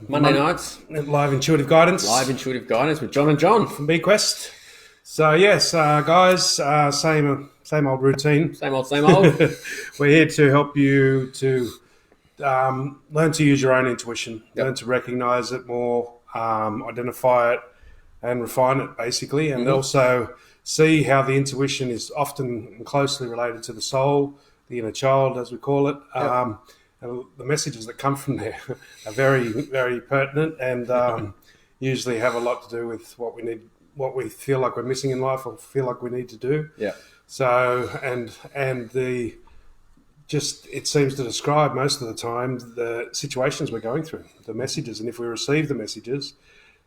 Monday nights. Live Intuitive Guidance. Live Intuitive Guidance with John and John. From BQuest. So, yes, guys, same old routine. Same old. We're here to help you to learn to use your own intuition, learn to recognize it more, identify it and refine it, basically, and also see how the intuition is often closely related to the soul, the inner child, as we call it. And the messages that come from there are very, very pertinent and usually have a lot to do with what we need, what we feel like we're missing in life or feel like we need to do. Yeah. So, it seems to describe most of the time the situations we're going through, the messages. And if we receive the messages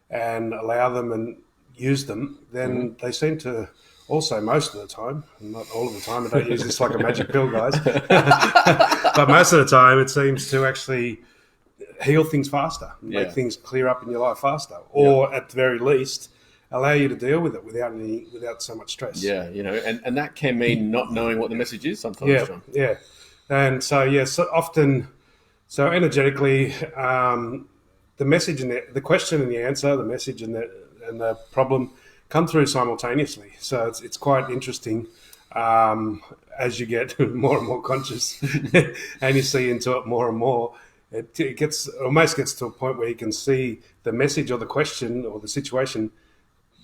and allow them and use them, then they seem to also, most of the time, not all of the time, I don't use this like a magic pill, guys, but most of the time it seems to actually heal things faster, make things clear up in your life faster, or at the very least, allow you to deal with it without so much stress. Yeah, and that can mean not knowing what the message is sometimes. Yeah. And so often, energetically, the message and the question and the answer, the message and the problem come through simultaneously. So it's quite interesting as you get more and more conscious and you see into it more and more. It almost gets to a point where you can see the message or the question or the situation.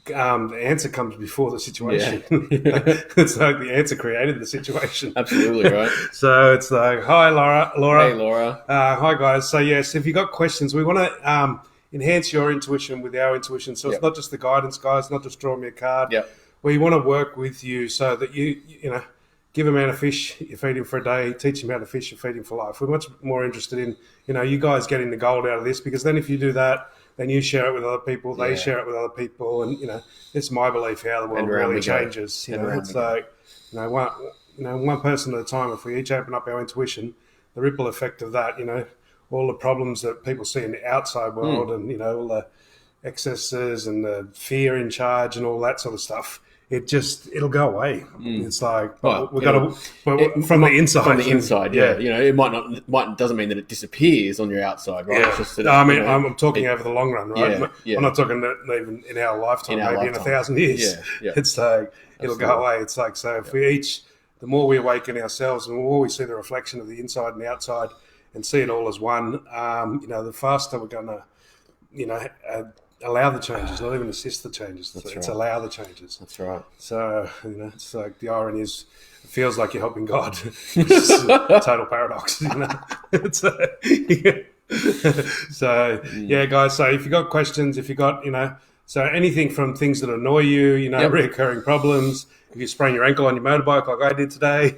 The answer comes before the situation. Yeah. It's like the answer created the situation. Absolutely, right. So it's like, hi, Laura. Hey, Laura. Hi, guys. So, yes, if you've got questions, we want to enhance your intuition with our intuition. So it's not just the guidance, guys, not just drawing me a card. Yep. We want to work with you so that you give a man a fish, you feed him for a day, teach him how to fish, you feed him for life. We're much more interested in, you guys getting the gold out of this, because then if you do that, then you share it with other people, they share it with other people, and it's my belief how the world really changes. It's like one person at a time. If we each open up our intuition, the ripple effect of that, all the problems that people see in the outside world, and all the excesses and the fear in charge and all that sort of stuff. It'll go away. It's like from the inside. From the inside, yeah. It might doesn't mean that it disappears on your outside, right? Yeah. It's just that I'm talking over the long run, right? Yeah. I'm not talking even in our lifetime, maybe in 1,000 years. Yeah. It's like it'll go away. It's like, so if we the more we awaken ourselves, and the more we see the reflection of the inside and the outside, and see it all as one, the faster we're gonna, allow the changes, not even assist the changes. It's allow the changes. That's right. So, it's like the irony is, it feels like you're helping God. It's a total paradox, So, guys, so if you've got questions, if you've got, so anything from things that annoy you, reoccurring problems, if you sprain your ankle on your motorbike like I did today,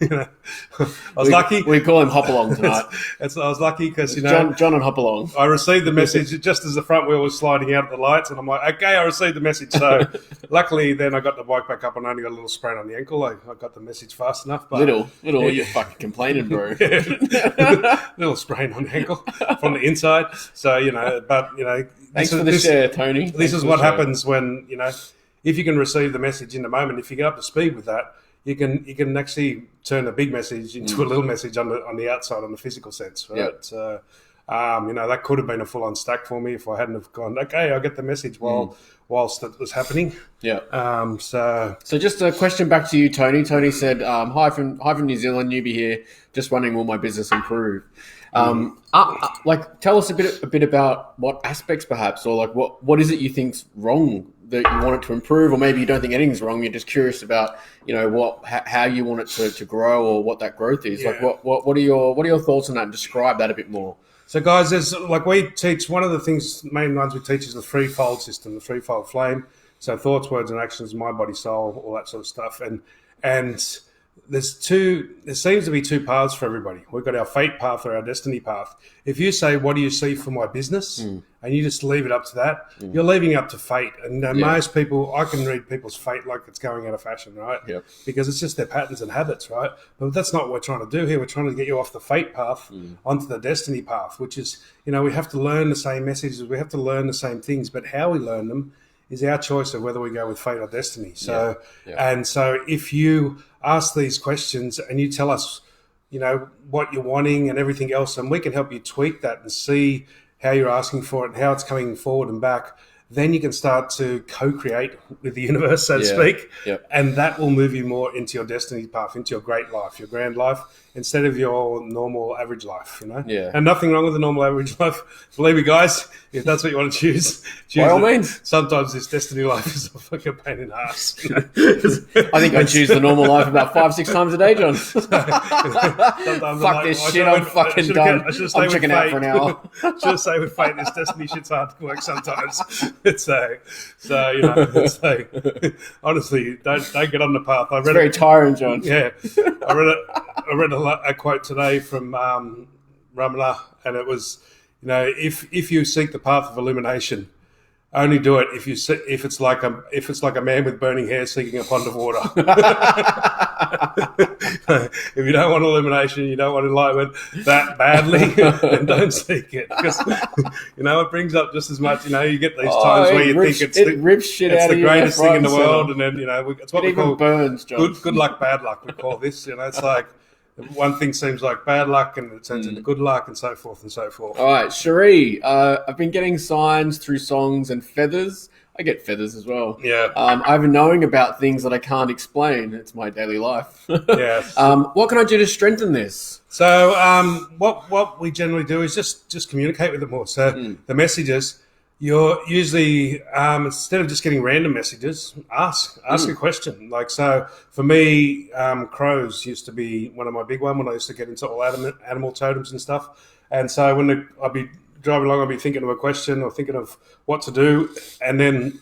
I was lucky. We call him Hopalong tonight. I was lucky because, John and Hopalong. I received the message just as the front wheel was sliding out of the lights, and I'm like, okay, I received the message. So luckily then I got the bike back up and only got a little sprain on the ankle. I got the message fast enough. But little, you're fucking complaining, bro. Little sprain on the ankle from the inside. So, Thanks for the share, Tony. This is what happens when, if you can receive the message in the moment, if you get up to speed with that, you can actually turn a big message into a little message on the outside, on the physical sense, right? Yep. So, that could have been a full-on stack for me if I hadn't have gone, okay, I'll get the message whilst it was happening. Yeah. So just a question back to you, Tony. Tony said, hi from New Zealand, newbie here, just wondering, will my business improve? Tell us a bit about what aspects perhaps, or like what is it you think's wrong that you want it to improve, or maybe you don't think anything's wrong, you're just curious about how you want it to grow, or what that growth is. Like what are your thoughts on that, and describe that a bit more. So guys, there's we teach, one of the main ones we teach is the threefold system, the threefold flame. So thoughts, words and actions, mind, body, soul, all that sort of stuff. And there seems to be two paths for everybody. We've got our fate path or our destiny path. If you say, what do you see for my business? And you just leave it up to that, you're leaving it up to fate. And most people, I can read people's fate like it's going out of fashion, right? Yep. Because it's just their patterns and habits, right? But that's not what we're trying to do here. We're trying to get you off the fate path onto the destiny path, which is, we have to learn the same messages. We have to learn the same things, but how we learn them is our choice of whether we go with fate or destiny. So, and so if you ask these questions and you tell us what you're wanting and everything else, and we can help you tweak that and see how you're asking for it and how it's coming forward and back. Then you can start to co-create with the universe, so to speak, and that will move you more into your destiny path, into your great life, your grand life, instead of your normal average life, And nothing wrong with the normal average life. Believe me, guys, if that's what you want to choose by all means. Sometimes this destiny life is a fucking pain in the ass. I think I choose the normal life about 5-6 times a day, John. Fuck this shit, I'm fucking done. I'm checking out for an hour. Should have stayed with fate. This destiny shit's hard to work sometimes. Honestly, don't get on the path. It's very tiring, John. Yeah, I read a quote today from Ramana, and it was, if you seek the path of illumination, only do it if it's like a man with burning hair seeking a pond of water. If you don't want illumination, you don't want enlightenment that badly, then don't seek it, because it brings up just as much. You get these times where you think it's the greatest thing in the world, and then it's what we call burns, John. Good luck, bad luck. We call this. It's like one thing seems like bad luck and it turns into good luck, and so forth and so forth. All right, Cherie, I've been getting signs through songs and feathers. I get feathers as well. Yeah. I've been knowing about things that I can't explain. It's my daily life. Yes. What can I do to strengthen this? So what we generally do is just communicate with it more. So the messages, you're usually, instead of just getting random messages, ask a question. Like, so for me, crows used to be one of my big ones when I used to get into all animal totems and stuff. And so when I'd be driving along, I'd be thinking of a question or thinking of what to do. And then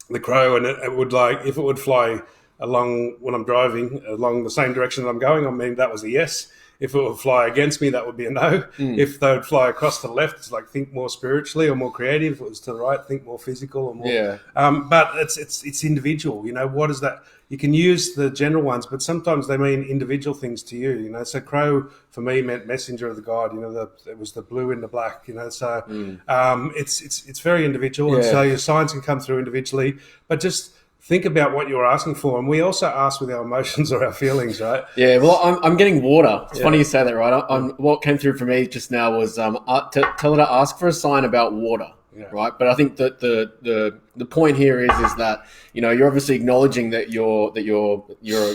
the crow, and it would, like, if it would fly along when I'm driving along the same direction that I'm going, I mean, that was a yes. If it would fly against me, that would be a no. If they would fly across to the left, it's like, think more spiritually or more creative. If it was to the right, think more physical or more. Yeah. But it's individual. What is that? You can use the general ones, but sometimes they mean individual things to you. So crow for me meant messenger of the god. It was the blue and the black. So it's very individual, and so your signs can come through individually, but just think about what you're asking for. And we also ask with our emotions or our feelings, right? Yeah, well, I'm getting water. It's funny you say that, right? What came through for me just now was tell her to ask for a sign about water, right? But I think that the point here is that, you're obviously acknowledging that your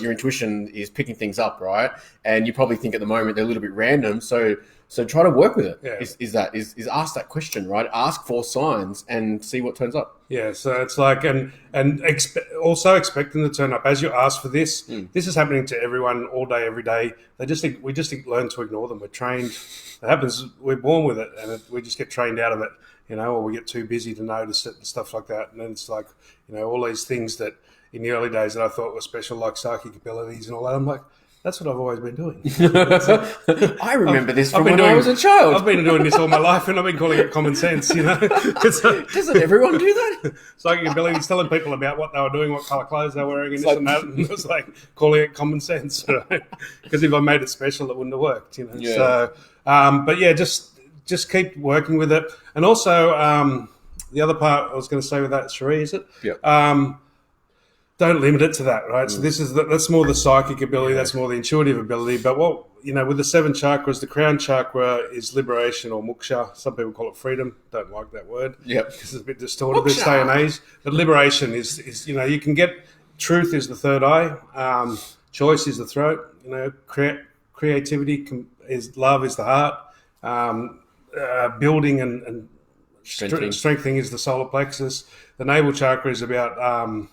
intuition is picking things up, right? And you probably think at the moment they're a little bit random. So try to work with it. Yeah. Is ask that question, right? Ask for signs and see what turns up. Yeah, so it's like, also expect them to turn up as you ask for this. This is happening to everyone all day, every day. We just learn to ignore them. We're trained. It happens. We're born with it, and we just get trained out of it, or we get too busy to notice it and stuff like that. And then it's like, all these things that in the early days that I thought were special, like psychic abilities and all that. I'm like, that's what I've always been doing. I remember this from when I was a child. I've been doing this all my life, and I've been calling it common sense. Doesn't everyone do that? Psychic abilities, telling people about what they were doing, what colour clothes they were wearing, and this and that. And it was like calling it common sense, right? Because if I made it special, it wouldn't have worked. Yeah. So, but yeah, just keep working with it, and also the other part I was going to say with that, Cherie, is it? Yeah. Don't limit it to that, right? So that's more the psychic ability, that's more the intuitive ability. But with the 7 chakras, the crown chakra is liberation or moksha. Some people call it freedom. Don't like that word. Yep. Because it's a bit distorted this day and age. But liberation is you can get, truth is the third eye, choice is the throat, creativity is love is the heart, building and strengthening is the solar plexus. The navel chakra is about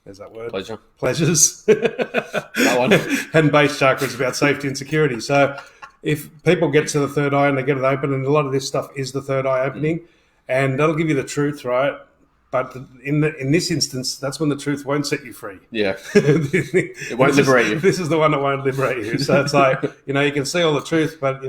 there's that word. Pleasures. That one. And base chakra is about safety and security. So if people get to the third eye and they get it open, and a lot of this stuff is the third eye opening, and that'll give you the truth, right? But in this instance, that's when the truth won't set you free. Yeah. It won't liberate you. This is the one that won't liberate you. So it's like, you can see all the truth, but,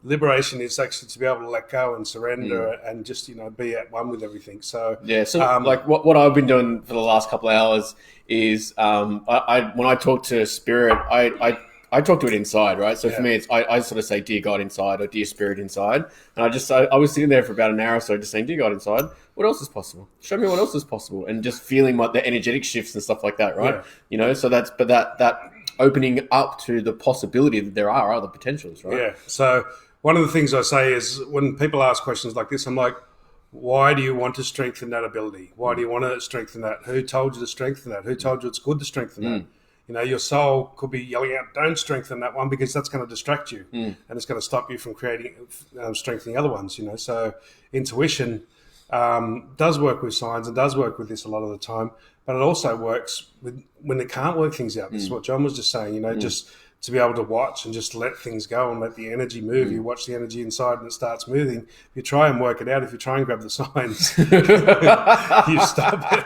liberation is actually to be able to let go and surrender and just, be at one with everything. So yeah, so like what I've been doing for the last couple of hours is when I talk to spirit, I talk to it inside, right? So for me, it's I sort of say, "Dear God inside," or "Dear Spirit inside," and I was sitting there for about an hour or so, just saying, "Dear God inside, what else is possible? Show me what else is possible," and just feeling the energetic shifts and stuff like that, right? Yeah. So that opening up to the possibility that there are other potentials, right? Yeah. So one of the things I say is when people ask questions like this, I'm like, why do you want to strengthen that ability? Why do you want to strengthen that? Who told you to strengthen that? Who told you it's good to strengthen that? You know, your soul could be yelling out, don't strengthen that one because that's going to distract you and it's going to stop you from creating, strengthening other ones, you know. So intuition does work with signs and does work with this a lot of the time, but it also works with when it can't work things out. This is what John was just saying, you know, just to be able to watch and just let things go and let the energy move. You watch the energy inside and it starts moving. If you try and work it out, if you try and grab the signs, you stop it.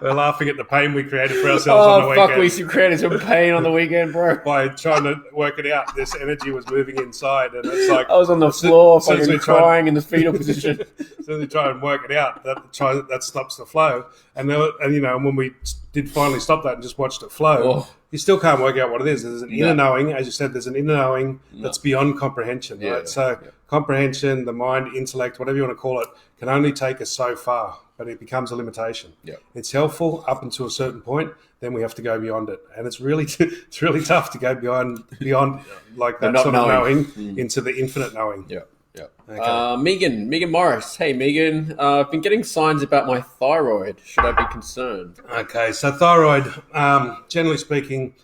We're laughing at the pain we created for ourselves on the weekend. Oh, fuck, we created some pain on the weekend, bro. By trying to work it out, this energy was moving inside and it's like... I was on the floor fucking crying in the fetal position. As soon as we try and work it out, that stops the flow. And you know, when we did finally stop that and just watched it flow, you still can't work out what it is. There's an inner knowing, as you said, there's an inner knowing that's beyond comprehension, right? So comprehension, the mind, intellect, whatever you want to call it, can only take us so far, but it becomes a limitation. It's helpful up until a certain point, then we have to go beyond it. And it's really tough to go beyond like that sort of knowing into the infinite knowing. Okay. Megan Morris. Hey, Megan. I've been getting signs about my thyroid. Should I be concerned? Okay, so thyroid, generally speaking,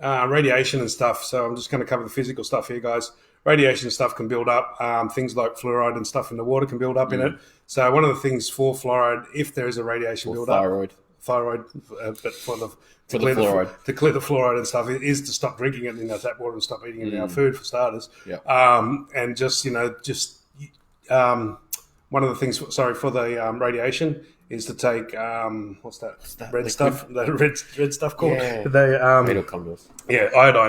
radiation and stuff. So I'm just going to cover the physical stuff here, guys. Radiation stuff can build up. Things like fluoride and stuff in the water can build up in it. So one of the things for fluoride, if there is a radiation build-up, thyroid, but to clear the fluoride and stuff, is to stop drinking it in our tap water and stop eating it in our food, for starters. And just, you know, one of the things, for the radiation is to take what's that red stuff? The red stuff called? Iodine.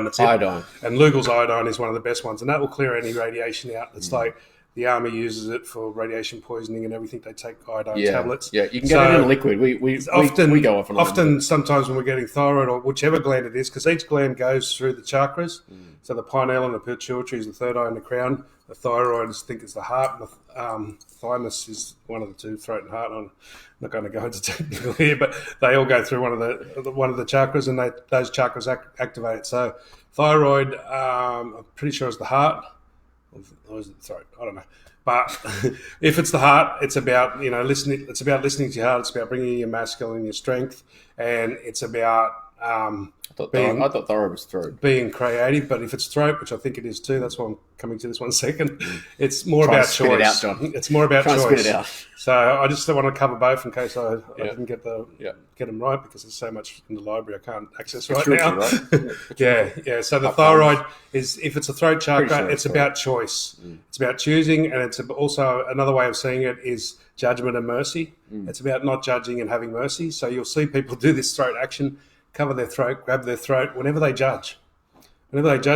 That's it. Iodine. And Lugel's iodine is one of the best ones, and that will clear any radiation out. It's like the army uses it for radiation poisoning and everything. They take iodine tablets. Yeah, you can get it in liquid. We go off and often sometimes when we're getting thyroid or whichever gland it is, because each gland goes through the chakras. So the pineal and the pituitary is the third eye in the crown. The thyroid, I think, is the heart, and the thymus is one of the two, throat and heart. I'm not going to go into technical here, but they all go through one of the chakras, and those chakras activate. So thyroid, I'm pretty sure is the heart, or is it the throat? I don't know. But if it's the heart, it's about listening. It's about listening to your heart. It's about bringing your masculine, your strength, and it's about I thought thyroid was throat. Being creative, but if it's throat, which I think it is too, that's why I'm coming to this one second. It's more about choice. It out, John. It's more about choice. Spit it out. So I just want to cover both in case I didn't get them right, because there's so much in the library I can't access right now. Right? So the thyroid is, if it's a throat chakra, it's about choice. It's about choosing, and it's also another way of seeing it is judgment and mercy. It's about not judging and having mercy. So you'll see people do this throat action. Cover their throat, grab their throat whenever they judge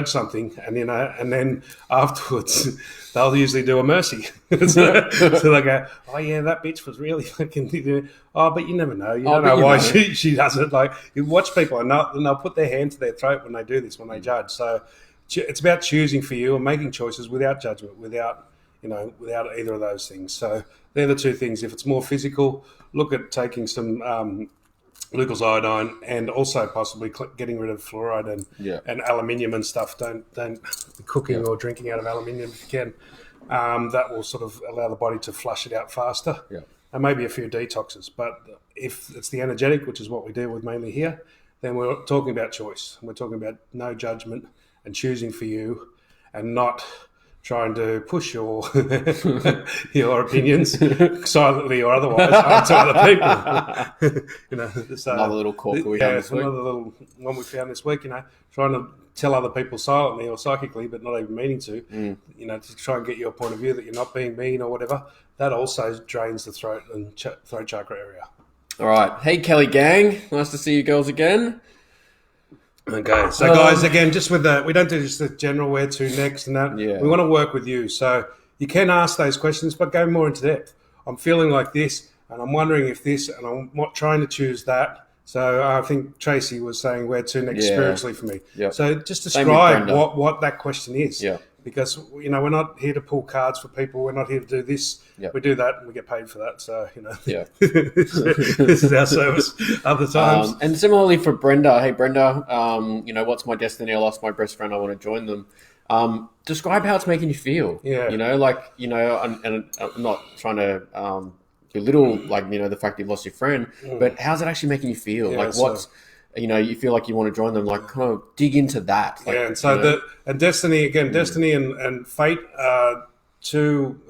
something, and then afterwards they'll usually do a mercy. so they go, oh yeah, that bitch was really fucking. Oh, but you never know. You don't know why she does it. Like, you watch people and they'll put their hand to their throat when they do this, when they judge. So it's about choosing for you and making choices without judgment, without either of those things. So they're the two things. If it's more physical, look at taking some Lugel's iodine, and also possibly getting rid of fluoride and aluminium and stuff. Don't be cooking or drinking out of aluminium if you can. That will sort of allow the body to flush it out faster. And maybe a few detoxes. But if it's the energetic, which is what we deal with mainly here, then we're talking about choice. We're talking about no judgment and choosing for you, and not trying to push your opinions silently or otherwise onto other people. So, another little corker we have this week. Another little one we found this week. Trying to tell other people silently or psychically, but not even meaning to. To try and get your point of view that you're not being mean or whatever. That also drains the throat and throat chakra area. All right. Hey, Kelly gang. Nice to see you girls again. Okay, so guys, again, just with we don't do just the general where to next and that. We want to work with you. So you can ask those questions, but go more into depth. I'm feeling like this, and I'm wondering if this, and I'm not trying to choose that. So I think Tracy was saying where to next spiritually for me. So just describe what that question is. because we're not here to pull cards for people. We're not here to do this. Yep. We do that and we get paid for that. So Yeah. this is our service. Other times, and similarly for Brenda. Hey Brenda, what's my destiny? I lost my best friend. I want to join them. Describe how it's making you feel. Yeah. And I'm not trying to belittle the fact you've lost your friend, but how's it actually making you feel? Yeah, what's you feel like you want to join them, kind of dig into that. And so destiny again, destiny and fate are two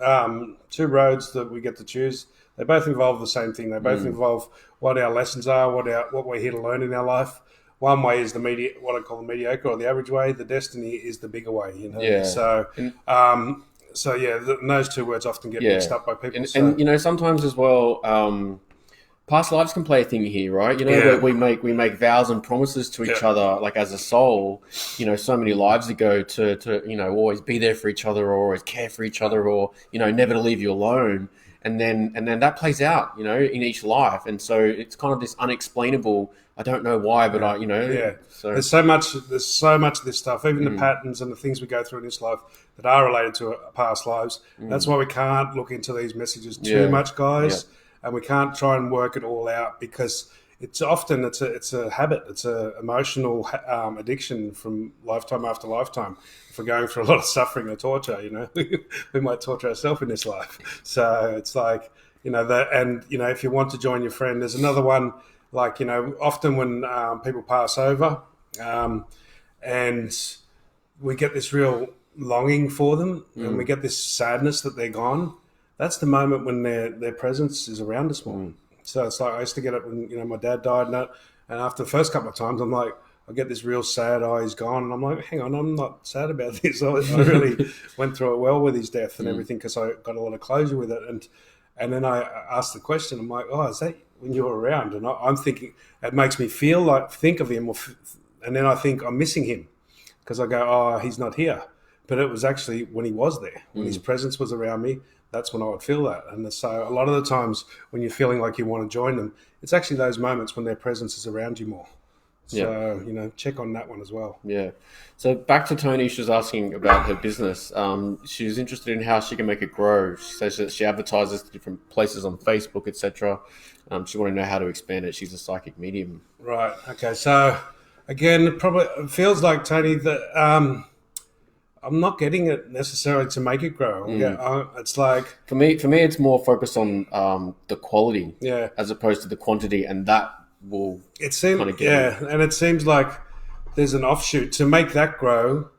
roads that we get to choose. They both involve the same thing. They both involve what our lessons are, what we're here to learn in our life. One way is what I call the mediocre or the average way. The destiny is the bigger way. Yeah. So those two words often get mixed up by people. And sometimes as well, past lives can play a thing here, right? We make vows and promises to each other, as a soul. So many lives ago to always be there for each other, or always care for each other, or never to leave you alone. And then that plays out, in each life. And so it's kind of this unexplainable. I don't know why, but So there's so much of this stuff, even the patterns and the things we go through in this life that are related to past lives. That's why we can't look into these messages too much, guys, and we can't try and work it all out, because it's a habit, it's a emotional addiction from lifetime after lifetime. If we're going through a lot of suffering or torture, we might torture ourselves in this life. So it's if you want to join your friend, there's another one. Often when people pass over, and we get this real longing for them, and we get this sadness that they're gone. That's the moment when their presence is around us more. So it's I used to get it when my dad died, and after the first couple of times, I'm like, I get this real sad, he's gone, and I'm like, hang on, I'm not sad about this. I really went through it well with his death and everything, because I got a lot of closure with it, and then I asked the question, I'm like, is that when you were around? And I'm thinking, it makes me think of him, and then I think I'm missing him, because I go, he's not here. But it was actually when he was there, when his presence was around me, that's when I would feel that. And so a lot of the times when you're feeling like you want to join them, it's actually those moments when their presence is around you more. So, check on that one as well. Yeah. So back to Tony, she was asking about her business. She was interested in how she can make it grow. She says that she advertises to different places on Facebook, etc. She wanted to know how to expand it. She's a psychic medium. Right. Okay. So again, it feels like, Tony, that I'm not getting it necessarily to make it grow. It's like for me, it's more focused on the quality, as opposed to the quantity, and that will kind of get and it seems like there's an offshoot to make that grow.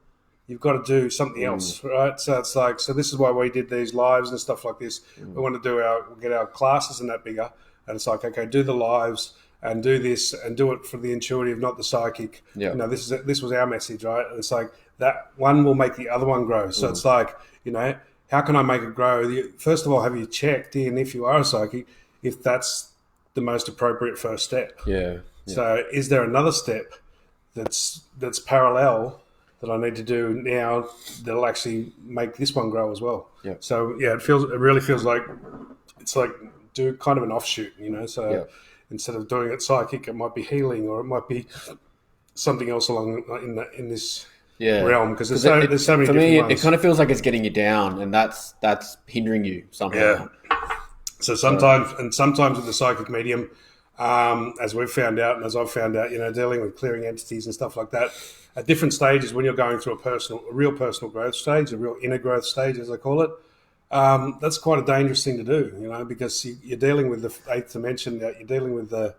You've got to do something else, right? So it's so this is why we did these lives and stuff like this. We want to get our classes and that bigger, and it's okay, do the lives and do this and do it for the intuitive, not the psychic. This was our message, right? And it's that one will make the other one grow. So it's how can I make it grow? First of all, have you checked in, if you are a psychic, if that's the most appropriate first step? So is there another step that's parallel that I need to do now that'll actually make this one grow as well? So it really feels like it's do kind of an offshoot, instead of doing it psychic, it might be healing, or it might be something else along in this realm, because there's so many different ones. It kind of feels like it's getting you down, and that's hindering you somehow. So sometimes with the psychic medium, as we've found out, and as I've found out, dealing with clearing entities and stuff like that, at different stages, when you're going through a real personal growth stage, a real inner growth stage, as I call it, that's quite a dangerous thing to do, because you're dealing with the eighth dimension, you're dealing with the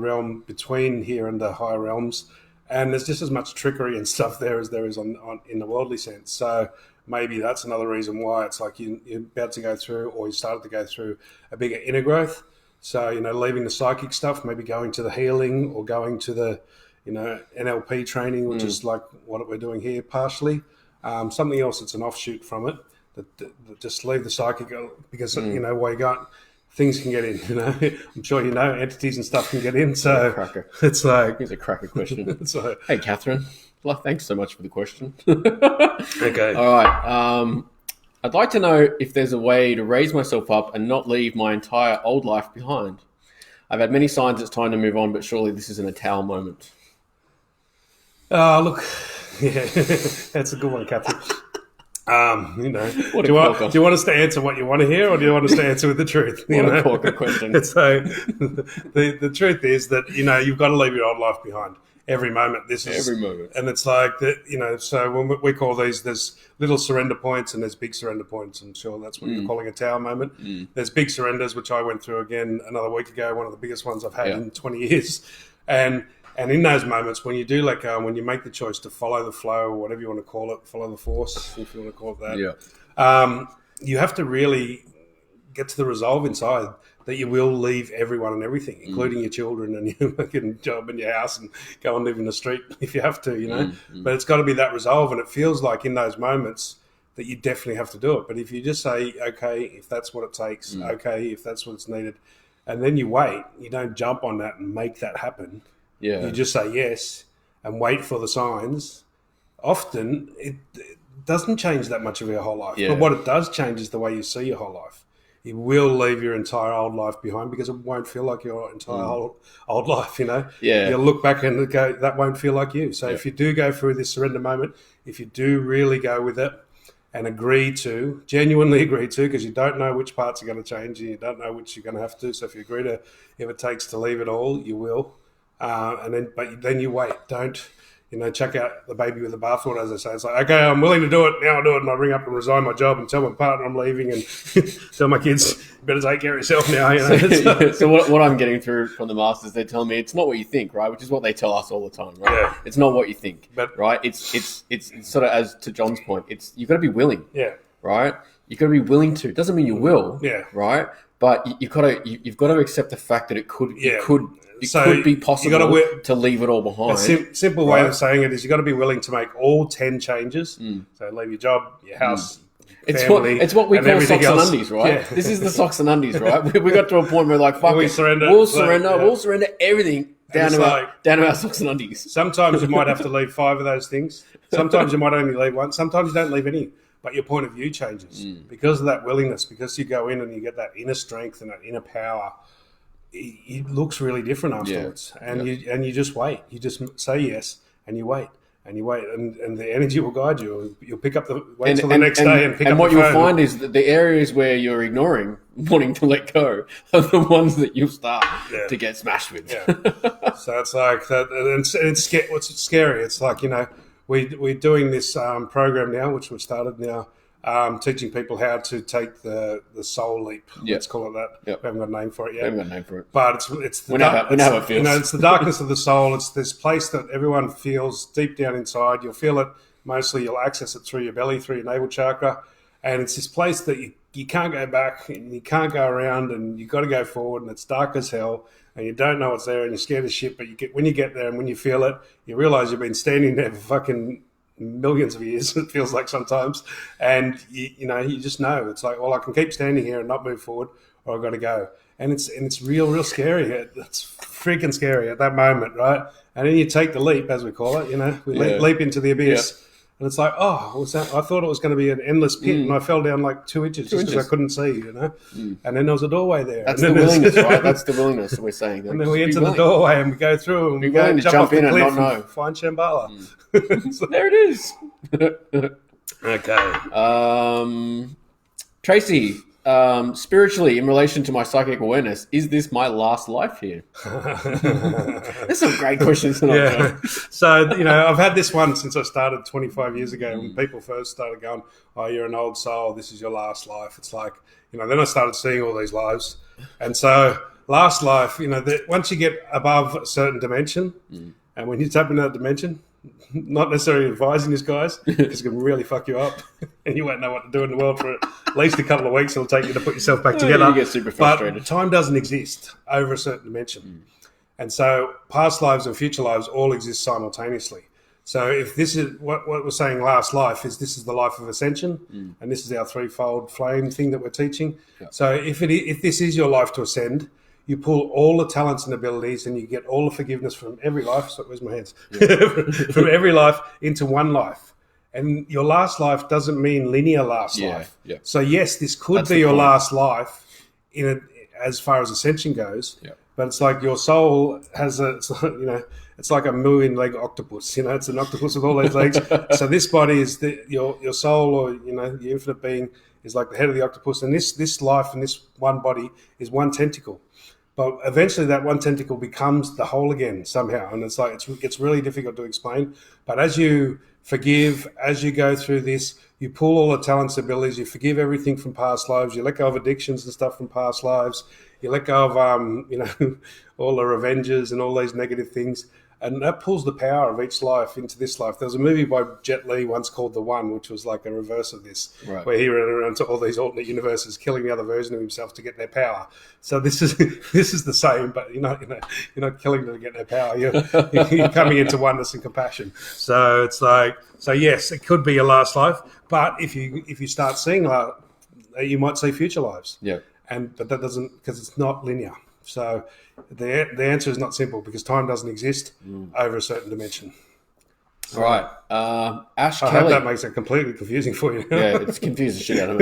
realm between here and the higher realms, and there's just as much trickery and stuff there as there is in the worldly sense. So maybe that's another reason why it's you're about to go through, or you started to go through, a bigger inner growth. So, leaving the psychic stuff, maybe going to the healing, or going to the, NLP training, which is like what we're doing here partially. Something else that's an offshoot from it, that just leave the psychic, because, while you got, things can get in, I'm sure entities and stuff can get in. So it's here's a cracker question. Hey, Catherine. Well, thanks so much for the question. Okay. All right. I'd like to know if there's a way to raise myself up and not leave my entire old life behind. I've had many signs it's time to move on, but surely this isn't a towel moment. Look, that's a good one, Catherine. You know, What do you want us to answer what you want to hear, or do you want us to answer with the truth? You What know? a corker question. So the truth is that, you know, you've got to leave your old life behind every moment. Every moment. And it's like that, you know. So when we call these, there's little surrender points and there's big surrender points. I'm sure that's what you're calling a tower moment. There's big surrenders, which I went through again another week ago. One of the biggest ones I've had in 20 years, And in those moments, when you do let go and when you make the choice to follow the flow, or whatever you want to call it, follow the force, if you want to call it that, you have to really get to the resolve inside that you will leave everyone and everything, including your children and your fucking job and your house, and go and live in the street if you have to, you know. But it's got to be that resolve, and it feels like in those moments that you definitely have to do it. But if you just say, okay, if that's what it takes, okay, if that's what's needed, and then you wait, you don't jump on that and make that happen. You just say yes and wait for the signs. Often it doesn't change that much of your whole life. But what it does change is the way you see your whole life. You will leave your entire old life behind because it won't feel like your entire old life, you know. You'll look back and go, that won't feel like you. So if you do go through this surrender moment, if you do really go with it and genuinely agree to, because you don't know which parts are going to change and you don't know which you're going to have to. So if you agree to, if it takes to leave it all, you will. But then you wait. Don't, you know, chuck out the baby with the bathwater, as I say. It's like, okay, I'm willing to do it. Now I'll do it. And I ring up and resign my job and tell my partner I'm leaving and tell my kids, you better take care of yourself now. You know? So what I'm getting through from the masters, they're telling me it's not what you think, right? Which is what they tell us all the time, right? It's not what you think, right? It's sort of, as to John's point, you've got to be willing, right? You've got to be willing to. It doesn't mean you will, right? But you've got to accept the fact that it could be possible to leave it all behind. A simple way of saying it is you've got to be willing to make all 10 changes. So leave your job, your house, family. It's what we call socks else. and undies, right? This is the socks and undies, right? We got to a point where like, fuck we'll surrender everything down to our socks and undies. Sometimes you might have to leave 5 of those things. Sometimes you might only leave 1. Sometimes you don't leave any. But your point of view changes because of that willingness, because you go in and you get that inner strength and that inner power. It looks really different afterwards, you just wait. You just say yes, and you wait, and you wait, and the energy will guide you. You'll pick up wait till the next day and pick up the phone. And what you'll find is that the areas where you're ignoring, wanting to let go, are the ones that you'll start to get smashed with. So it's like that, and it's what's scary. It's like, you know, we're doing this program now, which we've started now. Teaching people how to take the soul leap. Let's call it that. We haven't got a name for it yet. But it's the it's the darkness of the soul. It's this place that everyone feels deep down inside. You'll feel it mostly. You'll access it through your belly, through your navel chakra, and it's this place that you can't go back and you can't go around, and you've got to go forward. And it's dark as hell, and you don't know what's there, and you're scared as shit. But when you get there and when you feel it, you realize you've been standing there for fucking millions of years, it feels like sometimes, and you just know it's like, well, I can keep standing here and not move forward, or I've got to go, and it's real scary. It's freaking scary at that moment, right? And then you take the leap, as we call it, you know, we leap into the abyss, and it's like, oh, what's that? I thought it was going to be an endless pit, and I fell down like 2 inches just because I couldn't see, you know. And then there was a doorway there. That's the willingness, right? That's the willingness that we're saying. And then we enter the doorway and we go through and we go jump in and not know. Find Shambhala. So there it is. Okay. Tracy, spiritually, in relation to my psychic awareness, is this my last life here? There's some great questions. So, you know, I've had this one since I started 25 years ago. When people first started going, oh, you're an old soul, this is your last life. It's like, you know, then I started seeing all these lives. And so last life, you know, once you get above a certain dimension, and when you tap into that dimension, not necessarily advising this, guys, because it can really fuck you up and you won't know what to do in the world for at least a couple of weeks. It'll take you to put yourself back together. You get super frustrated. But time doesn't exist over a certain dimension. And so past lives and future lives all exist simultaneously. So if this is what we're saying last life is, this is the life of Ascension, and this is our threefold flame thing that we're teaching. So if this is your life to ascend, you pull all the talents and abilities and you get all the forgiveness from every life. So where's my hands? From every life into one life. And your last life doesn't mean linear last life. So yes, this could be your last life as far as Ascension goes. But it's like your soul has it's like a million-leg octopus. It's an octopus with all these legs. So this body is your soul, or the infinite being is like the head of the octopus, and this life and this one body is one tentacle. But eventually that one tentacle becomes the whole again somehow. And it's like, it gets really difficult to explain. But as you forgive, as you go through this, you pull all the talents, abilities, you forgive everything from past lives, you let go of addictions and stuff from past lives, you let go of, all the revenges and all these negative things. And that pulls the power of each life into this life. There was a movie by Jet Li once called The One, which was like a reverse of this, right, where he ran around to all these alternate universes, killing the other version of himself to get their power. So this is the same, but you're not killing them to get their power. You're coming into oneness and compassion. So it's like, yes, it could be your last life, but if you start seeing you might see future lives. Yeah, but that doesn't, because it's not linear. So the answer is not simple, because time doesn't exist over a certain dimension. All right. Ash I Kelly. hope that makes it completely confusing for you. Yeah, it's confused the shit out of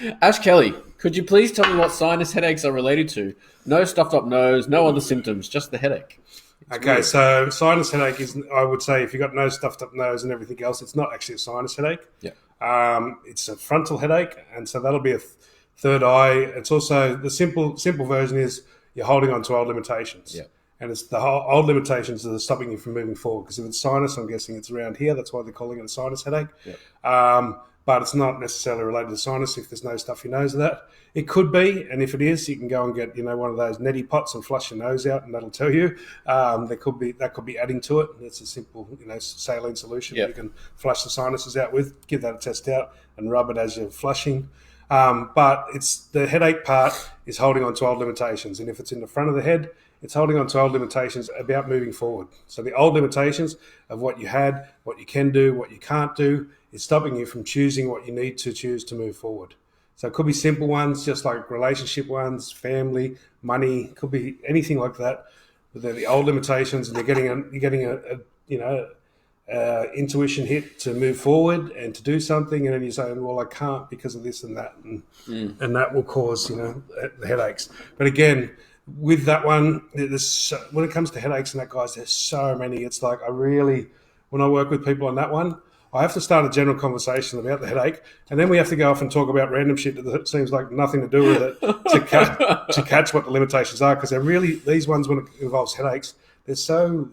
me. Ash Kelly, could you please tell me what sinus headaches are related to? No stuffed up nose, no other symptoms, just the headache. Okay, so sinus headache is, I would say, if you've got no stuffed up nose and everything else, it's not actually a sinus headache. Yeah. It's a frontal headache, and so that'll be a third eye. It's also, the simple version is you're holding on to old limitations. Yeah. And it's the whole old limitations that are stopping you from moving forward. Because if it's sinus, I'm guessing it's around here. That's why they're calling it a sinus headache. Yeah. But it's not necessarily related to sinus if there's no stuffy nose of that. It could be, and if it is, you can go and get one of those neti pots and flush your nose out, and that'll tell you. That could be adding to it. It's a simple saline solution that you can flush the sinuses out with. Give that a test out and rub it as you're flushing. But it's the headache part is holding on to old limitations, and if it's in the front of the head, it's holding on to old limitations about moving forward. So the old limitations of what you had, what you can do, what you can't do, is stopping you from choosing what you need to choose to move forward. So it could be simple ones, just like relationship ones, family, money, could be anything like that. But they're the old limitations, and you're getting a intuition hit to move forward and to do something, and then you're saying, well, I can't because of this and that, and that will cause the headaches. But again, with that one, when it comes to headaches and that, guys, there's so many. It's like, when I work with people on that one, I have to start a general conversation about the headache, and then we have to go off and talk about random shit that seems like nothing to do with it to catch what the limitations are, because they're really, these ones, when it involves headaches, they're so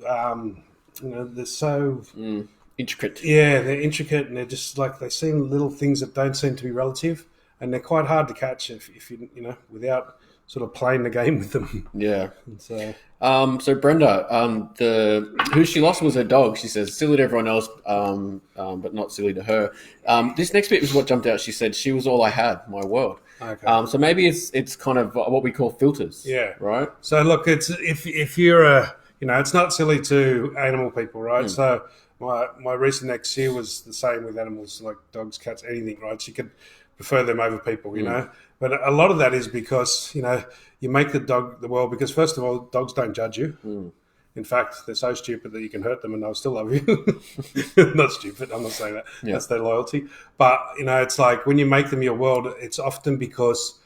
intricate. Yeah, they're intricate, and they're just like, they seem little things that don't seem to be relative, and they're quite hard to catch if you without sort of playing the game with them. Yeah. And so Brenda, who she lost was her dog. She says silly to everyone else, but not silly to her. This next bit was what jumped out. She said she was all I had, my world. Okay. So maybe it's kind of what we call filters. Yeah. Right. So look, it's if you're it's not silly to animal people, right? So my recent ex here was the same with animals, like dogs, cats, anything, right? She could prefer them over people, But a lot of that is because, you make the dog the world, because first of all, dogs don't judge you. In fact, they're so stupid that you can hurt them and they'll still love you. Not stupid, I'm not saying that. Yeah. That's their loyalty. But, it's like when you make them your world, it's often because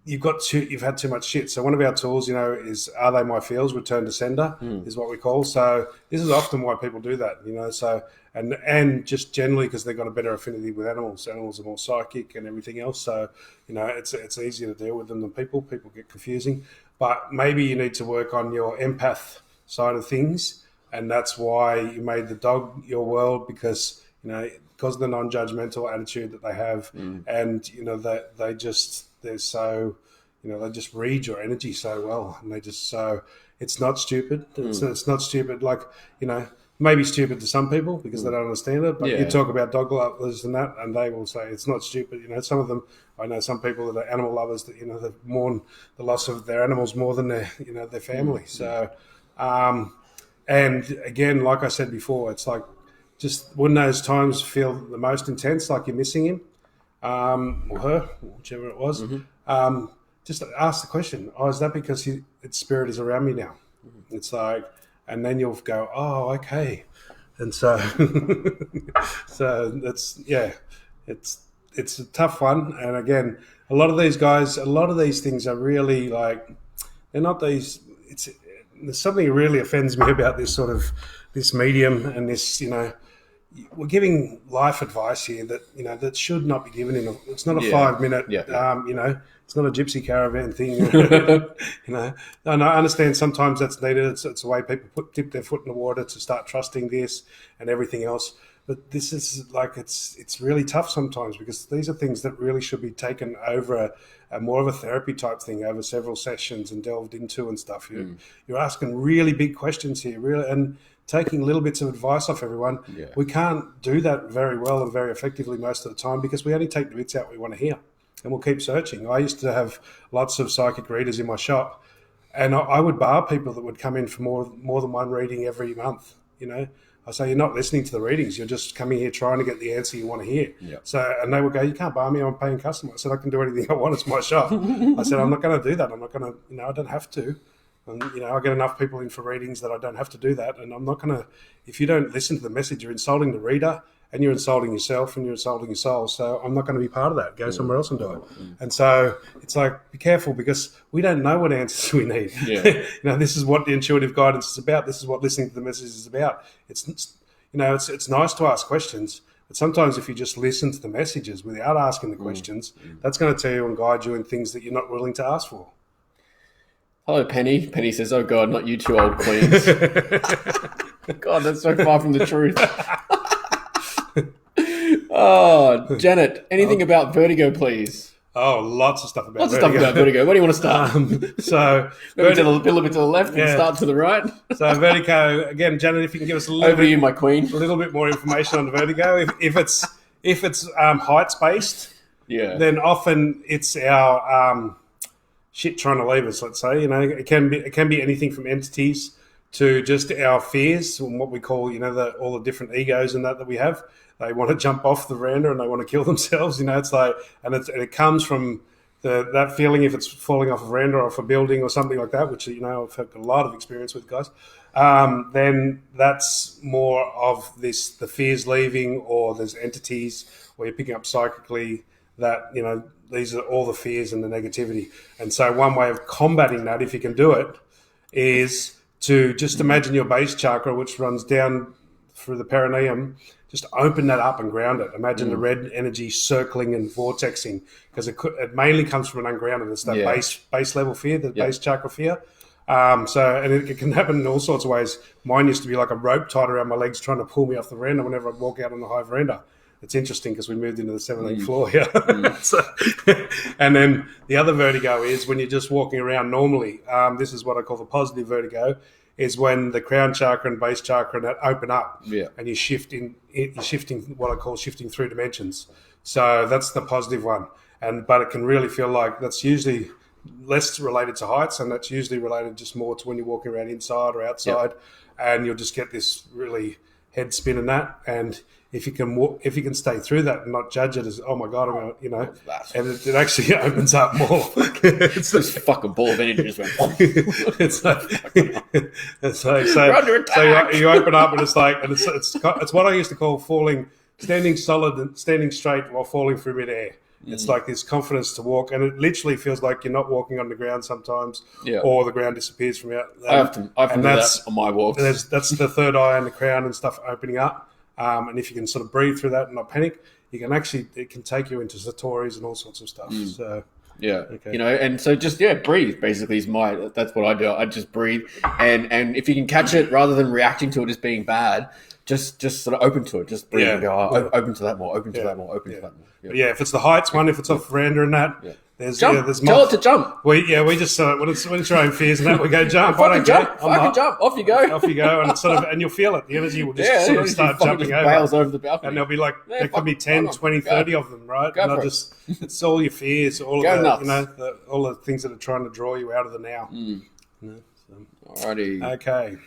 you've had too much shit. So one of our tools, is are they my feels? Return to sender is what we call. So this is often why people do that, So and just generally because they've got a better affinity with animals. Animals are more psychic and everything else. So it's easier to deal with them than people. People get confusing, but maybe you need to work on your empath side of things, and that's why you made the dog your world, because of the non-judgmental attitude that they have, and that they're so, they just read your energy so well, and it's not stupid. It's not stupid, like, maybe stupid to some people because they don't understand it, but you talk about dog lovers and that, and they will say it's not stupid. Some of them, I know some people that are animal lovers that, that mourn the loss of their animals more than their family. So, and again, like I said before, it's like, just when those times feel the most intense, like you're missing him, or her, whichever it was, just ask the question, is that because its spirit is around me now? It's like, and then you'll go, oh, okay. And so, it's a tough one. And again, a lot of these things are really like, they're not these, there's something that really offends me about this medium and this, we're giving life advice here that, that should not be given it's not a 5-minute, it's not a gypsy caravan thing. And I understand sometimes that's needed. It's the way people dip their foot in the water to start trusting this and everything else. But this is it's really tough sometimes, because these are things that really should be taken over a more of a therapy type thing over several sessions and delved into and stuff. You're asking really big questions here, really, and taking little bits of advice off everyone. Yeah. We can't do that very well and very effectively most of the time, because we only take the bits out we want to hear, and we'll keep searching. I used to have lots of psychic readers in my shop, and I would bar people that would come in for more than one reading every month. I say, you're not listening to the readings. You're just coming here trying to get the answer you want to hear. Yeah. So, and they would go, you can't bar me. I'm a paying customer. I said, I can do anything I want. It's my shop. I said, I'm not going to do that. I'm not going to, I don't have to. And, I get enough people in for readings that I don't have to do that. And I'm not going to, if you don't listen to the message, you're insulting the reader, and you're insulting yourself, and you're insulting your soul. So I'm not going to be part of that. Go somewhere else and do it. And so it's like, be careful, because we don't know what answers we need. Yeah. This is what the intuitive guidance is about. This is what listening to the message is about. It's nice to ask questions, but sometimes if you just listen to the messages without asking the questions, that's going to tell you and guide you in things that you're not willing to ask for. Hello, Penny. Penny says, oh, God, not you two old queens. God, that's so far from the truth. Oh, Janet, anything about vertigo, please? Oh, lots of stuff about Lots vertigo. of stuff about vertigo. Where do you want to start? Maybe a little bit to the left and start to the right. So vertigo, again, Janet, if you can give us a little Over to you, my queen. A little bit more information on the vertigo. If it's heights based, then often it's our shit trying to leave us. Let's say, it can be anything from entities to just our fears and what we call, all the different egos and that we have. They want to jump off the veranda and they want to kill themselves. It's like, and it comes from that feeling if it's falling off a veranda or off a building or something like that, which I've had a lot of experience with, guys. Then that's more of the fears leaving, or there's entities where you're picking up psychically that these are all the fears and the negativity. And so one way of combating that, if you can do it, is to just imagine your base chakra, which runs down through the perineum. Just open that up and ground it. Imagine the red energy circling and vortexing, because it mainly comes from an ungrounded. It's that base level fear, the base chakra fear. And it can happen in all sorts of ways. Mine used to be like a rope tied around my legs trying to pull me off the veranda whenever I'd walk out on the high veranda. It's interesting because we moved into the 17th floor here. And then the other vertigo is when you're just walking around normally. This is what I call the positive vertigo. Is when the crown chakra and base chakra that open up, and you're shifting what I call shifting through dimensions. So that's the positive one, but it can really feel like that's usually less related to heights, and that's usually related just more to when you're walking around inside or outside, and you'll just get this really head spin in that. And if you can stay through that and not judge it as, oh my God, I'm gonna, and it actually opens up more. It's this fucking ball of energy just went. It's like so you open up and it's like, and it's what I used to call standing solid and standing straight while falling through midair. It's like this confidence to walk, and it literally feels like you're not walking on the ground sometimes, or the ground disappears from out. I often do that on my walks. That's the third eye and the crown and stuff opening up. And if you can sort of breathe through that and not panic, it can take you into satori's and all sorts of stuff. So and so just breathe basically that's what I do. I just breathe, and if you can catch it rather than reacting to it as being bad, just sort of open to it. Just breathe and go, open to that more, open to that more, open to that more. If it's the heights one, if it's off veranda and that, there's jump. There's Tell it to jump. We just when it's your own fears and that, we go jump. Fucking jump. Off you go. Off you go, and it's and you'll feel it. The energy will just sort of start jumping over the balcony, and there'll be like there could be 10, 20, 30 of them, right? Go and it's all your fears, all of the all the things that are trying to draw you out of the now. Alrighty. Okay.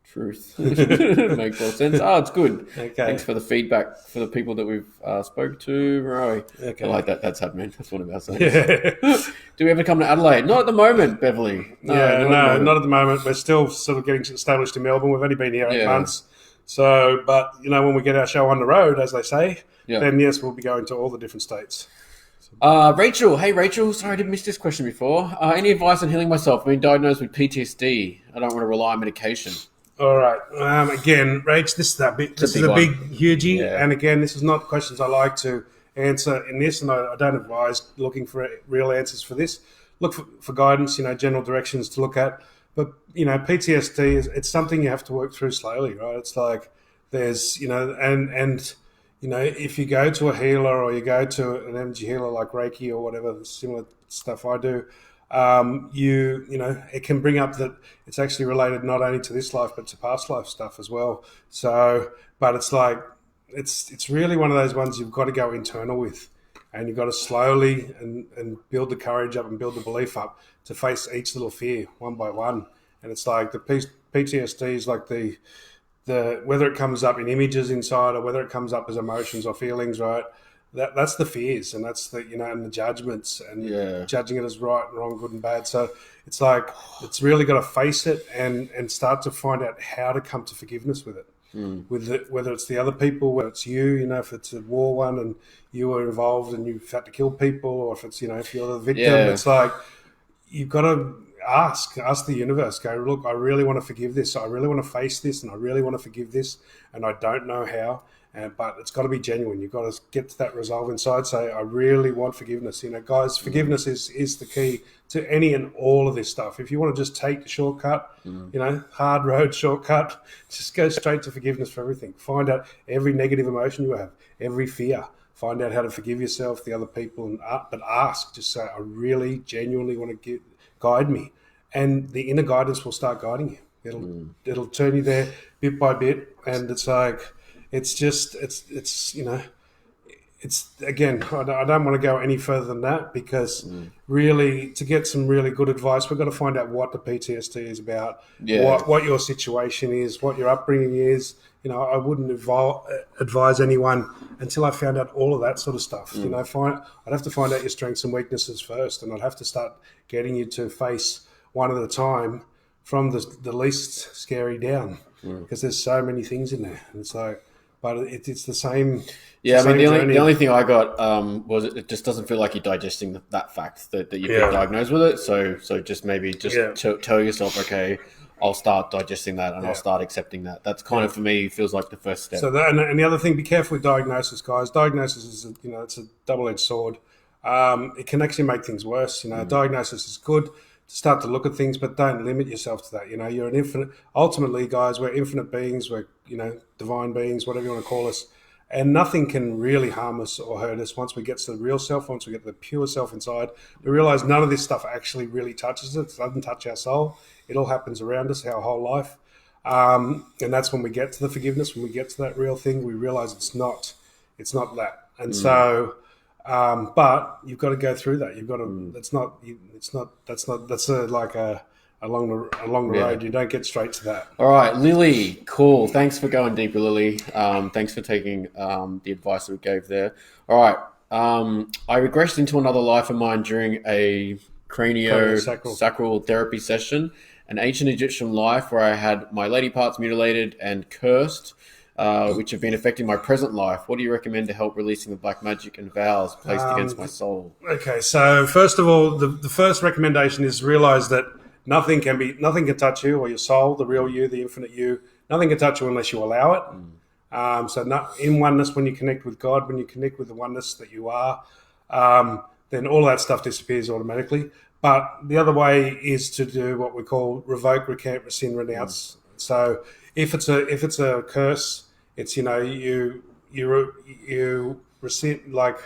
Truth. Makes all sense. It's good. Okay. Thanks for the feedback for the people that we've spoke to. Right. Okay. I like that. That's happening. That's one of our sayings. Do we ever come to Adelaide? Not at the moment, Beverly. Not at the moment. We're still sort of getting established in Melbourne. We've only been here 8 months. So, but when we get our show on the road, as they say, then yes, we'll be going to all the different states. Rachel. Hey, Rachel. Sorry, I did miss this question before. Any advice on healing myself? I've been diagnosed with PTSD. I don't want to rely on medication. All right. Again, Rach, this is a big hugey. Yeah. And again, this is not questions I like to answer in this, and I don't advise looking for real answers for this. Look for guidance, general directions to look at. But, PTSD, it's something you have to work through slowly, right? It's like there's, and if you go to a healer or you go to an energy healer like Reiki or whatever, the similar stuff I do, it can bring up that it's actually related not only to this life but to past life stuff as well. So, but it's like it's really one of those ones you've got to go internal with, and you've got to slowly and build the courage up and build the belief up to face each little fear one by one. And it's like the PTSD is like the whether it comes up in images inside or whether it comes up as emotions or feelings, right? That's the fears, and that's the and the judgments, and judging it as right and wrong, good and bad. So it's like it's really got to face it and start to find out how to come to forgiveness with it. Whether it's the other people, whether it's you, if it's a war one and you were involved and you've had to kill people, or if it's if you're the victim, it's like you've got to ask the universe. Go, look, I really want to forgive this. I really want to face this, and I really want to forgive this, and I don't know how. But it's got to be genuine. You've got to get to that resolve inside. Say, I really want forgiveness. Guys, forgiveness is the key to any and all of this stuff. If you want to just take the shortcut, hard road shortcut, just go straight to forgiveness for everything. Find out every negative emotion you have, every fear. Find out how to forgive yourself, the other people, but ask. Just say, I really genuinely want to guide me. And the inner guidance will start guiding you. It'll turn you there bit by bit. And it's like... It's again, I don't want to go any further than that, because really, to get some really good advice, we've got to find out what the PTSD is about, what your situation is, what your upbringing is. I wouldn't advise anyone until I found out all of that sort of stuff. I'd have to find out your strengths and weaknesses first, and I'd have to start getting you to face one at a time from the least scary down, because there's so many things in there. And it's like... But it's the same. Yeah, I mean, the only thing I got was it just doesn't feel like you're digesting that fact that you've been diagnosed with it. So just maybe tell yourself, okay, I'll start digesting that and I'll start accepting that. That's kind of, for me, feels like the first step. So and the other thing, be careful with diagnosis, guys. Diagnosis is it's a double-edged sword. It can actually make things worse. Diagnosis is good to start to look at things, but don't limit yourself to that. You're an infinite. Ultimately, guys, we're infinite beings. We're divine beings, whatever you want to call us, and nothing can really harm us or hurt us once we get to the real self. Once we get the pure self inside, we realize none of this stuff actually really touches us. It doesn't touch our soul. It all happens around us our whole life, and that's when we get to the forgiveness. When we get to that real thing, we realize it's not that, and so. But you've got to go through that. You've got to. That's along the road. You don't get straight to that. All right, Lily. Cool. Thanks for going deeper, Lily. Thanks for taking the advice that we gave there. All right. I regressed into another life of mine during a craniosacral therapy session, an ancient Egyptian life where I had my lady parts mutilated and cursed. Which have been affecting my present life. What do you recommend to help releasing the black magic and vows placed against my soul? Okay, so first of all, the first recommendation is realize that nothing can touch you or your soul, the real you, the infinite you. Nothing can touch you unless you allow it. So in oneness, when you connect with God, when you connect with the oneness that you are, then all that stuff disappears automatically. But the other way is to do what we call revoke, recant, rescind, renounce. So if it's a curse, it's you rescind, like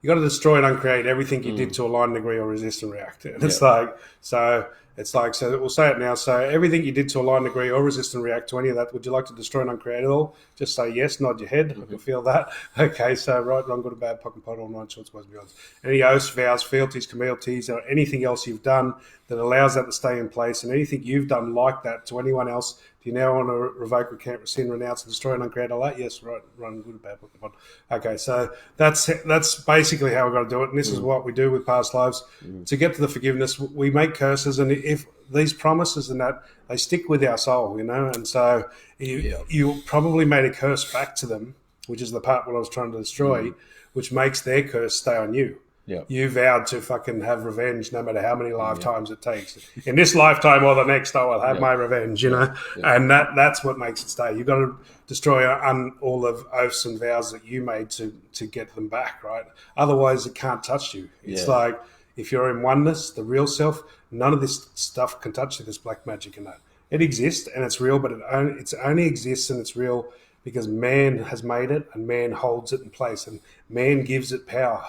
you got to destroy and uncreate everything you did to align, agree, or resist and react. And it's like so we'll say it now. So everything you did to align, agree, or resist and react to any of that, would you like to destroy and uncreate it all? Just say yes, nod your head. I can feel that. Okay, so right, wrong, good and bad, pock and pot, all nine shorts, boys and beyonds. Any oaths, vows, fealties, communities, or anything else you've done that allows that to stay in place, and anything you've done like that to anyone else. Do you now want to revoke, recant, rescind, renounce, and destroy and uncreate all that? Yes, right, run, good, bad, pock and pot. Okay, so that's basically how we've got to do it, and this is what we do with past lives. To get to the forgiveness, we make curses, and if these promises and that, they stick with our soul, and so you probably made a curse back to them, which is the part what I was trying to destroy, which makes their curse stay on you. Yeah. You vowed to fucking have revenge no matter how many lifetimes it takes. In this lifetime or the next, I will have my revenge, you know? Yeah. And that's what makes it stay. You've got to destroy all the oaths and vows that you made to get them back, right? Otherwise, it can't touch you. It's like if you're in oneness, the real self, none of this stuff can touch you, this black magic and that. It exists and it's real, but it only exists and it's real because man has made it and man holds it in place and man gives it power.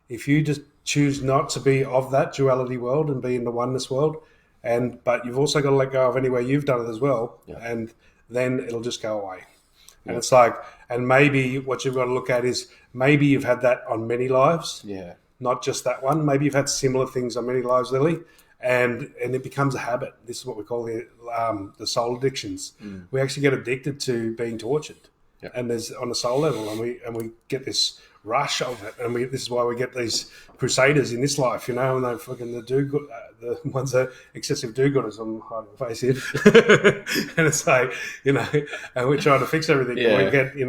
If you just choose not to be of that duality world and be in the oneness world, but you've also got to let go of any way you've done it as well, and then it'll just go away. And it's like, and maybe what you've got to look at is maybe you've had that on many lives, not just that one. Maybe you've had similar things on many lives, Lily, and it becomes a habit. This is what we call the soul addictions. We actually get addicted to being tortured, and there's on a soul level, and we get this rush of it, and this is why we get these crusaders in this life, you know, and they fucking the ones that are excessive do-gooders. I'm hiding my face here, and it's like, you know, and we're trying to fix everything. Yeah.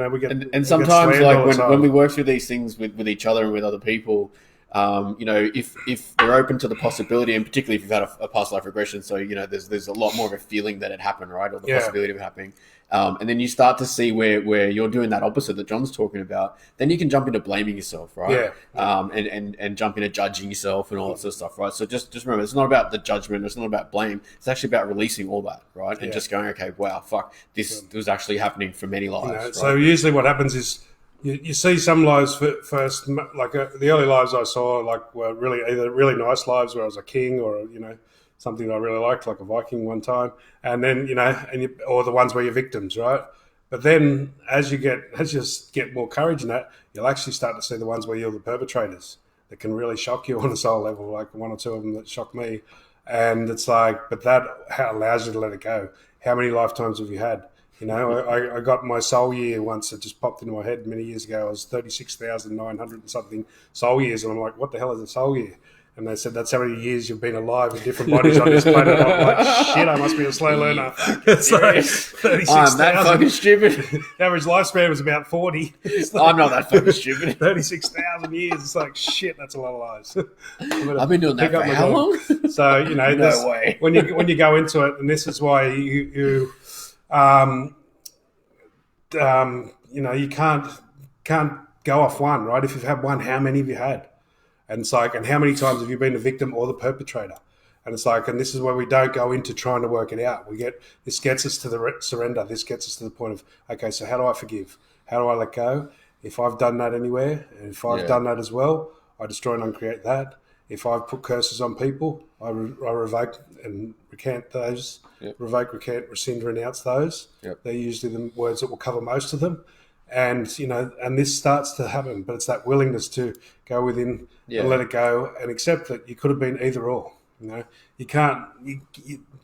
We get and sometimes like when we work through these things with each other and with other people, you know, if they're open to the possibility, and particularly if you've had a past life regression, so you know, there's a lot more of a feeling that it happened, right, or the possibility of it happening. And then you start to see where you're doing that opposite that John's talking about. Then you can jump into blaming yourself, right? And jump into judging yourself and all that sort of stuff, right? So just remember, it's not about the judgment. It's not about blame. It's actually about releasing all that, right? And just going, okay, wow, fuck, this was actually happening for many lives. You know, right? So usually what happens is you see some lives first, like the early lives I saw, like were either really nice lives where I was a king or, you know, something that I really liked, like a Viking one time, and then, you know, or the ones where you're victims, right? But then as you get more courage in that, you'll actually start to see the ones where you're the perpetrators that can really shock you on a soul level, like one or two of them that shocked me. And it's like, but that allows you to let it go. How many lifetimes have you had? You know, I got my soul year once. It just popped into my head many years ago. I was 36,900 and something soul years, and I'm like, what the hell is a soul year? And they said, that's how many years you've been alive in different bodies on this planet. I'm like, shit, I must be a slow learner. It's like 36,000. I'm that fucking stupid. Average lifespan was about 40. Like I'm not that fucking stupid. 36,000 years. It's like, shit, that's a lot of lives. I've been doing that for how long? So, you know, no way. when you go into it, and this is why you know, you can't go off one, right? If you've had one, how many have you had? And it's like, and how many times have you been the victim or the perpetrator? And it's like, and this is where we don't go into trying to work it out. This gets us to the surrender. This gets us to the point of, okay, so how do I forgive? How do I let go? If I've done that anywhere, and if I've done that as well, I destroy and uncreate that. If I've put curses on people, I revoke and recant those. Revoke, recant, rescind, renounce those. They're usually the words that will cover most of them. And, you know, and this starts to happen, but it's that willingness to go within and let it go and accept that you could have been either or. You know, you can't,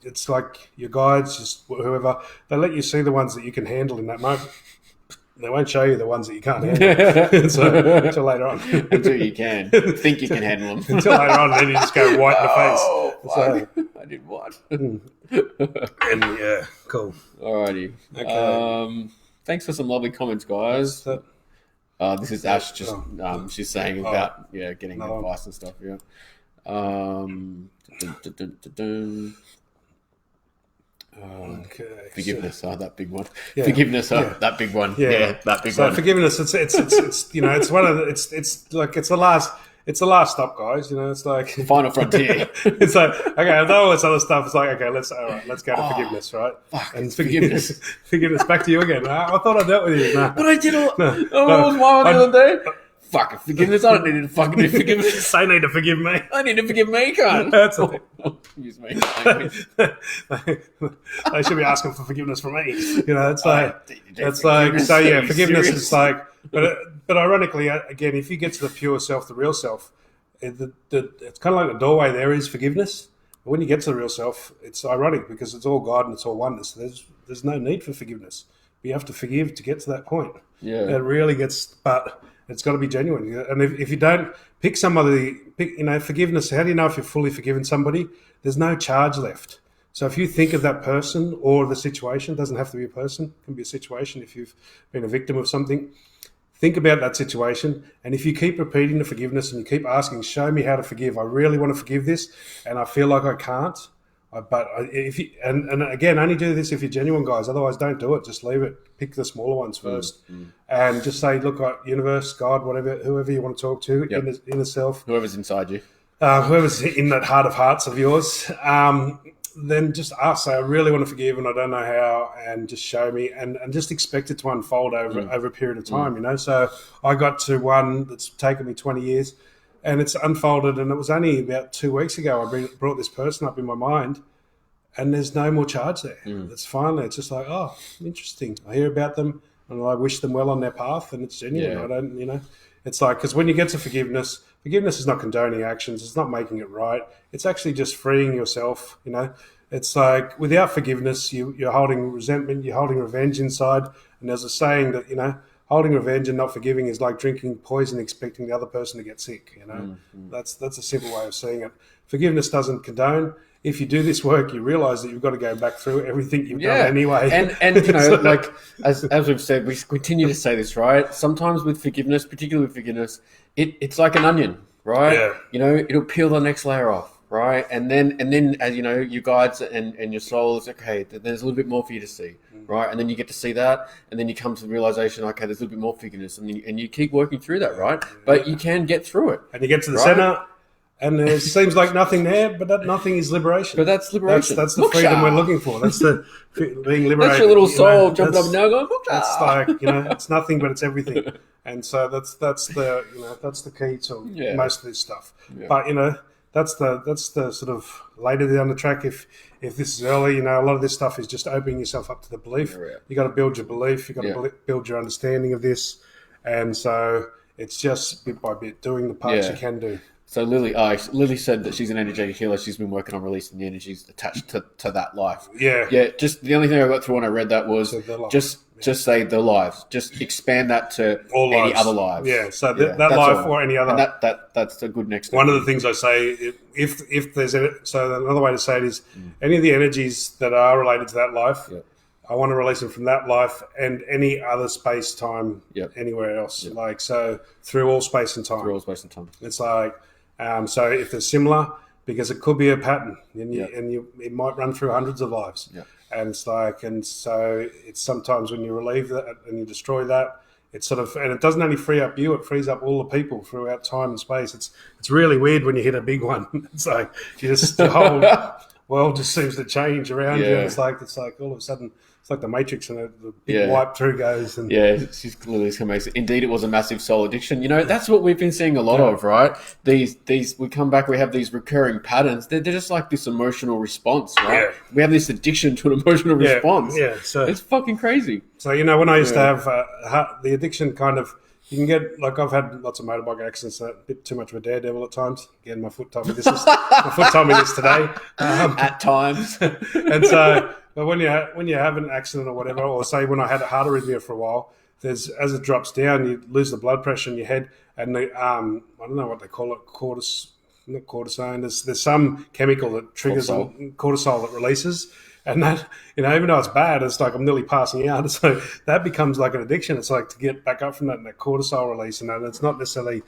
it's like your guides, just whoever, they let you see the ones that you can handle in that moment. They won't show you the ones that you can't handle. So, until later on. Until you can. Think you can handle them. Until later on, then you just go white in the face. Oh, so, I did what? And yeah, cool. Alrighty. Okay. Thanks for some lovely comments, guys. This is Ash. Just she's saying about getting advice and stuff. Yeah. Okay. Forgiveness. That big one. Forgiveness. That big one. That big one. So forgiveness. It's you know, it's one of the, it's like it's the last stop, guys. You know, it's like final frontier. It's like, okay, I've done all this other stuff. It's like, okay, let's go to forgiveness, right? Fuck, and forgiveness. Forgiveness. Back to you again. I thought I dealt with you. No. But I did all. No, was one the other day. Fuck forgiveness. I don't need to fucking do forgiveness. They need to forgive me. I need to forgive me, cunt. That's all. Excuse me. They should be asking for forgiveness from me. You know, it's like so. Yeah, forgiveness is like, but ironically, again, if you get to the pure self, the real self, it's kind of like the doorway. There is forgiveness, but when you get to the real self, it's ironic because it's all God and it's all oneness. There's no need for forgiveness. You have to forgive to get to that point. Yeah, it really gets, but it's got to be genuine. And if you don't pick somebody, you know, forgiveness. How do you know if you've fully forgiven somebody? There's no charge left. So if you think of that person or the situation, it doesn't have to be a person. It can be a situation. If you've been a victim of something, think about that situation. And if you keep repeating the forgiveness and you keep asking, show me how to forgive. I really want to forgive this, and I feel like I can't. If you, and again, only do this if you're genuine, guys. Otherwise, don't do it. Just leave it. Pick the smaller ones first, and just say, "Look, universe, God, whatever, whoever you want to talk to, inner self, whoever's inside you, whoever's in that heart of hearts of yours." Then just ask, say, "I really want to forgive, and I don't know how," and just show me, and just expect it to unfold over a period of time. You know, so I got to one that's taken me 20 years. And it's unfolded, and it was only about 2 weeks ago I brought this person up in my mind, and there's no more charge there. It's just like, oh, interesting. I hear about them, and I wish them well on their path, and it's genuine. I don't, it's like, because when you get to forgiveness is not condoning actions. It's not making it right. It's actually just freeing yourself, It's like, without forgiveness, you're holding resentment, you're holding revenge inside, and there's a saying that, holding revenge and not forgiving is like drinking poison, expecting the other person to get sick. That's a simple way of seeing it. Forgiveness doesn't condone. If you do this work, you realize that you've got to go back through everything you've done anyway. And like as we've said, we continue to say this, right? Sometimes with forgiveness, particularly with forgiveness, it's like an onion, right? Yeah. It'll peel the next layer off. Right, and then as your guides and your soul is okay. There's a little bit more for you to see, right? And then you get to see that, and then you come to the realization, okay, there's a little bit more forgiveness, and you keep working through that, right? But you can get through it, and you get to the center, and it seems like nothing there, but that nothing is liberation. But that's liberation. That's the freedom we're looking for. That's the being liberated. That's your little soul jumping up and down, going, that's like it's nothing, but it's everything. And so that's the key to most of this stuff. Yeah. But that's the sort of later down the track. If this is early, a lot of this stuff is just opening yourself up to the belief. Yeah. You got to build your belief. You got to build your understanding of this, and so it's just bit by bit doing the parts you can do. So Lily said that she's an energetic healer. She's been working on releasing the energies attached to that life. Yeah. Just the only thing I got through when I read that was just say the lives. Just expand that to all any other lives. Yeah. So that life or any other. And that's a good next step. One of the things I say, if there's so another way to say it is any of the energies that are related to that life. Yeah. I want to release them from that life and any other space, time, anywhere else. Yep. Like, so through all space and time. It's like, so if they're similar, because it could be a pattern and it might run through hundreds of lives. Yep. And it's like, and so it's sometimes when you relieve that and you destroy that, it's sort of, and it doesn't only free up you, it frees up all the people throughout time and space. It's really weird when you hit a big one. It's like, the whole world just seems to change around you. And it's like all of a sudden, it's like the Matrix, and the big wipe through goes. And she's literally amazing. Indeed, it was a massive soul addiction. That's what we've been seeing a lot of, right? These we come back, we have these recurring patterns. They're just like this emotional response, right? Yeah. We have this addiction to an emotional response. Yeah, so it's fucking crazy. So when I used to have the addiction, kind of, you can get, like, I've had lots of motorbike accidents, a bit too much of a daredevil at times. Again, my foot told me this today. At times, and so. But when you have an accident or whatever, or say when I had a heart arrhythmia for a while, as it drops down, you lose the blood pressure in your head, and I don't know what they call it, not cortisone. There's some chemical that triggers cortisol that releases, and that even though it's bad, it's like I'm nearly passing out. So that becomes like an addiction. It's like to get back up from that, and that cortisol release, and it's not necessarily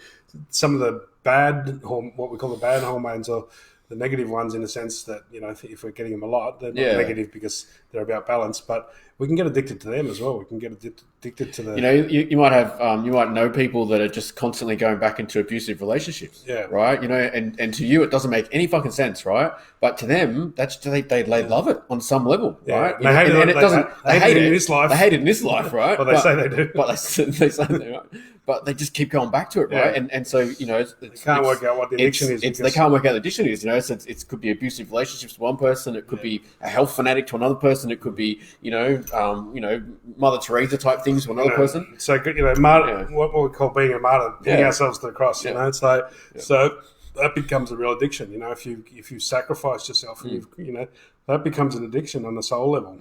some of the bad, what we call the bad hormones, or the negative ones, in the sense that, if we're getting them a lot, they're not negative because they're about balance, but we can get addicted to them as well. We can get addicted to the... You might have, you might know people that are just constantly going back into abusive relationships, right? And to you, it doesn't make any fucking sense, right? But to them, they love it on some level, right? They hate it. They hate it in this life. They hate it in this life, right? Well, they say they do. But they say they right? But they just keep going back to it, right? And so, they can't work out what the addiction is. They can't work out the addiction is, So it could be abusive relationships to one person. It could be a health fanatic to another person. It could be, Mother Teresa type things to another person. So, martyr, what we call being a martyr, pinning ourselves to the cross. It's like, so that becomes a real addiction. If you sacrifice yourself, and that becomes an addiction on the soul level.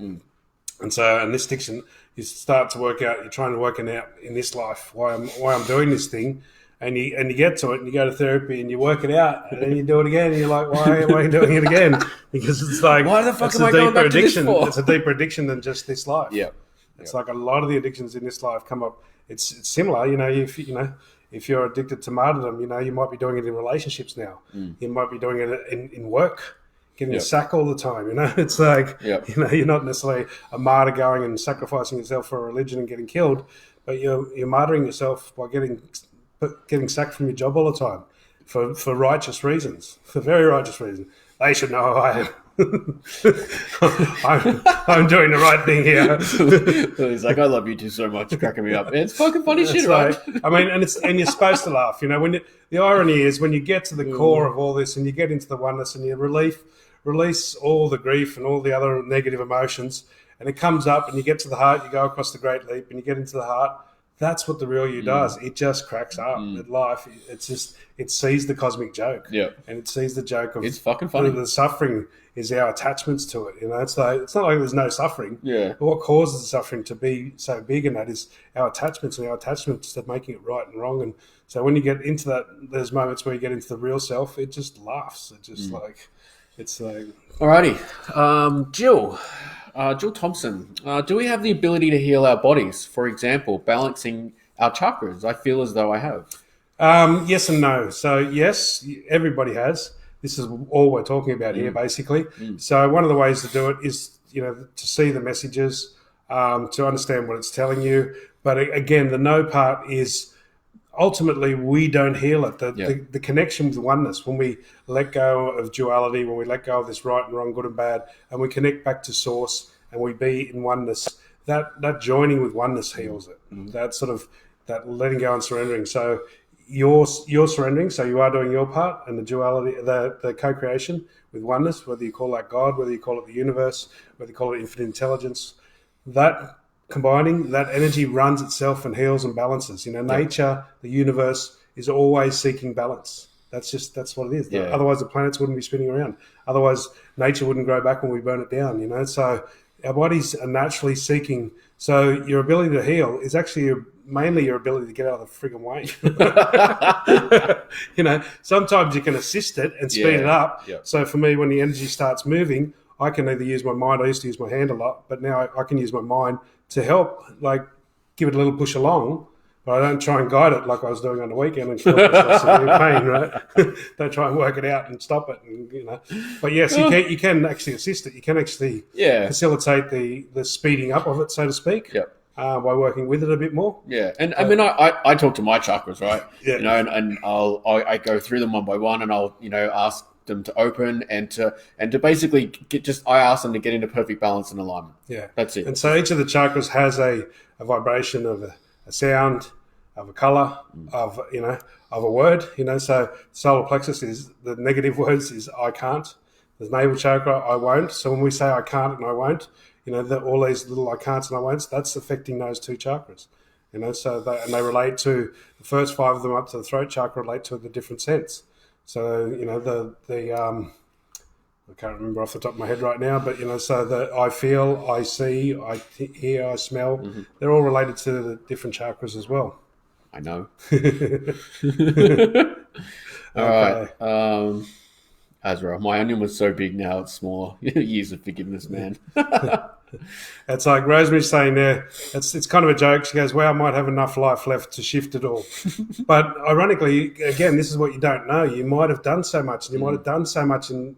And so, in this addiction, you start to work out. You're trying to work it out in this life why I'm doing this thing, and you get to it, and you go to therapy, and you work it out, and then you do it again, and you're like, why are you doing it again? Because it's like, why the fuck am I going back to this for? It's a deeper addiction than just this life. Yeah. It's like a lot of the addictions in this life come up. It's similar, if you're addicted to martyrdom, you might be doing it in relationships now. You might be doing it in work, getting a sack all the time. It's like, you're not necessarily a martyr going and sacrificing yourself for a religion and getting killed, but you're martyring yourself by getting sacked from your job all the time for righteous reasons, for very righteous reasons. They should know who I am. I'm doing the right thing here. He's like, I love you two so much, cracking me up. It's fucking funny shit, right? And you're supposed to laugh. The irony is when you get to the core of all this and you get into the oneness and you release all the grief and all the other negative emotions, and it comes up and you get to the heart, you go across the great leap and you get into the heart. That's what the real you does. It just cracks up at life. It sees the cosmic joke. Yeah. And it sees the joke of, it's fucking funny. The suffering is our attachments to it. It's not like there's no suffering. Yeah. But what causes the suffering to be so big in that is our attachments to making it right and wrong. And so when you get into that, there's moments where you get into the real self, it just laughs. It just Alrighty. Jill Thompson, do we have the ability to heal our bodies? For example, balancing our chakras. I feel as though I have. Yes and no. So yes, everybody has. This is all we're talking about here, basically. So one of the ways to do it is, to see the messages, to understand what it's telling you. But again, the no part is ultimately we don't heal it. The connection with oneness, when we let go of duality, when we let go of this right and wrong, good and bad, and we connect back to source and we be in oneness, that joining with oneness heals it. That sort of that letting go and surrendering. So you're surrendering, so you are doing your part, and the duality, the co-creation with oneness, whether you call that God, whether you call it the universe, whether you call it infinite intelligence, that combining, that energy runs itself and heals and balances. Nature, the universe is always seeking balance. That's what it is. Yeah. Otherwise, the planets wouldn't be spinning around. Otherwise, nature wouldn't grow back when we burn it down. So our bodies are naturally seeking. So your ability to heal is actually mainly your ability to get out of the friggin' way. Sometimes you can assist it and speed it up. Yeah. So for me, when the energy starts moving, I can either use my mind. I used to use my hand a lot, but now I can use my mind to help, like give it a little push along. But I don't try and guide it like I was doing on the weekend and cause myself severe pain, right? Don't try and work it out and stop it, But yes, you can actually assist it. You can actually facilitate the speeding up of it, so to speak. Yep. By working with it a bit more. Yeah, and I talk to my chakras, right? Yeah. And I go through them one by one, and I'll ask them to open and to basically I ask them to get into perfect balance and alignment. Yeah, that's it. And so each of the chakras has a vibration of a sound, of a color, of a word. So solar plexus is the negative words is I can't. The navel chakra, I won't. So when we say I can't and I won't, all these little I can'ts and I won'ts, that's affecting those two chakras. So they relate to the first 5 of them up to the throat chakra relate to the different sense. So I can't remember off the top of my head right now, but so the I feel, I see, I hear, I smell, they're all related to the different chakras as well. I know. All right. Azra, my onion was so big, now it's smaller. Years of forgiveness, man. It's like Rosemary's saying there, it's kind of a joke. She goes, well, I might have enough life left to shift it all. But ironically, again, this is what you don't know. You might have done so much, and you might have done so much in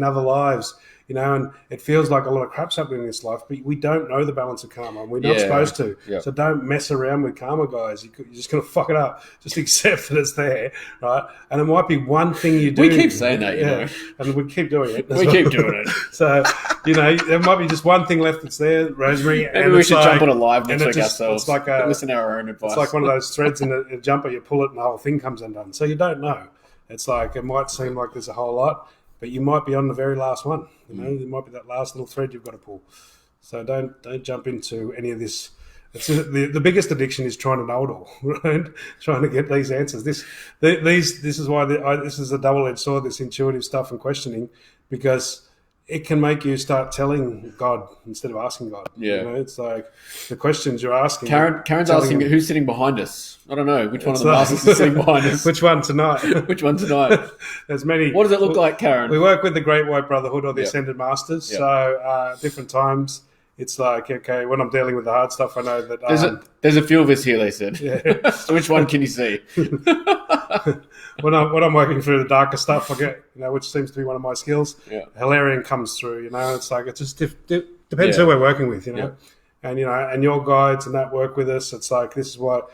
other lives, and it feels like a lot of crap's happening in this life, but we don't know the balance of karma, and we're not supposed to. Yep. So don't mess around with karma, guys. You're just going to fuck it up. Just accept that it's there, right? And it might be one thing you do. We keep saying that, and we keep doing it. Keep doing it. So, there might be just one thing left that's there, Rosemary. Maybe we should jump on a live next week ourselves. It's like listen to our own advice. It's like one of those threads in a jumper. You pull it and the whole thing comes undone. So you don't know. It's like, it might seem like there's a whole lot, but you might be on the very last one. There might be that last little thread you've got to pull. So don't jump into any of this. The biggest addiction is trying to know it all, right? Trying to get these answers. This is why this is a double-edged sword. This intuitive stuff and questioning, because it can make you start telling God instead of asking God. Yeah, it's like the questions you're asking. Karen's asking who's sitting behind us. I don't know which one of the masters is sitting behind us. Which one tonight? Which one tonight? There's many. What does it look like, Karen? We work with the Great White Brotherhood or the Ascended Masters. So different times It's like, okay, when I'm dealing with the hard stuff, I know that there's a few of us here. They said, yeah. So which one can you see? when I'm working through the darker stuff, I get, which seems to be one of my skills. Yeah. Hilarion comes through. It's like, it just depends who we're working with. And and your guides and that work with us. It's like, this is what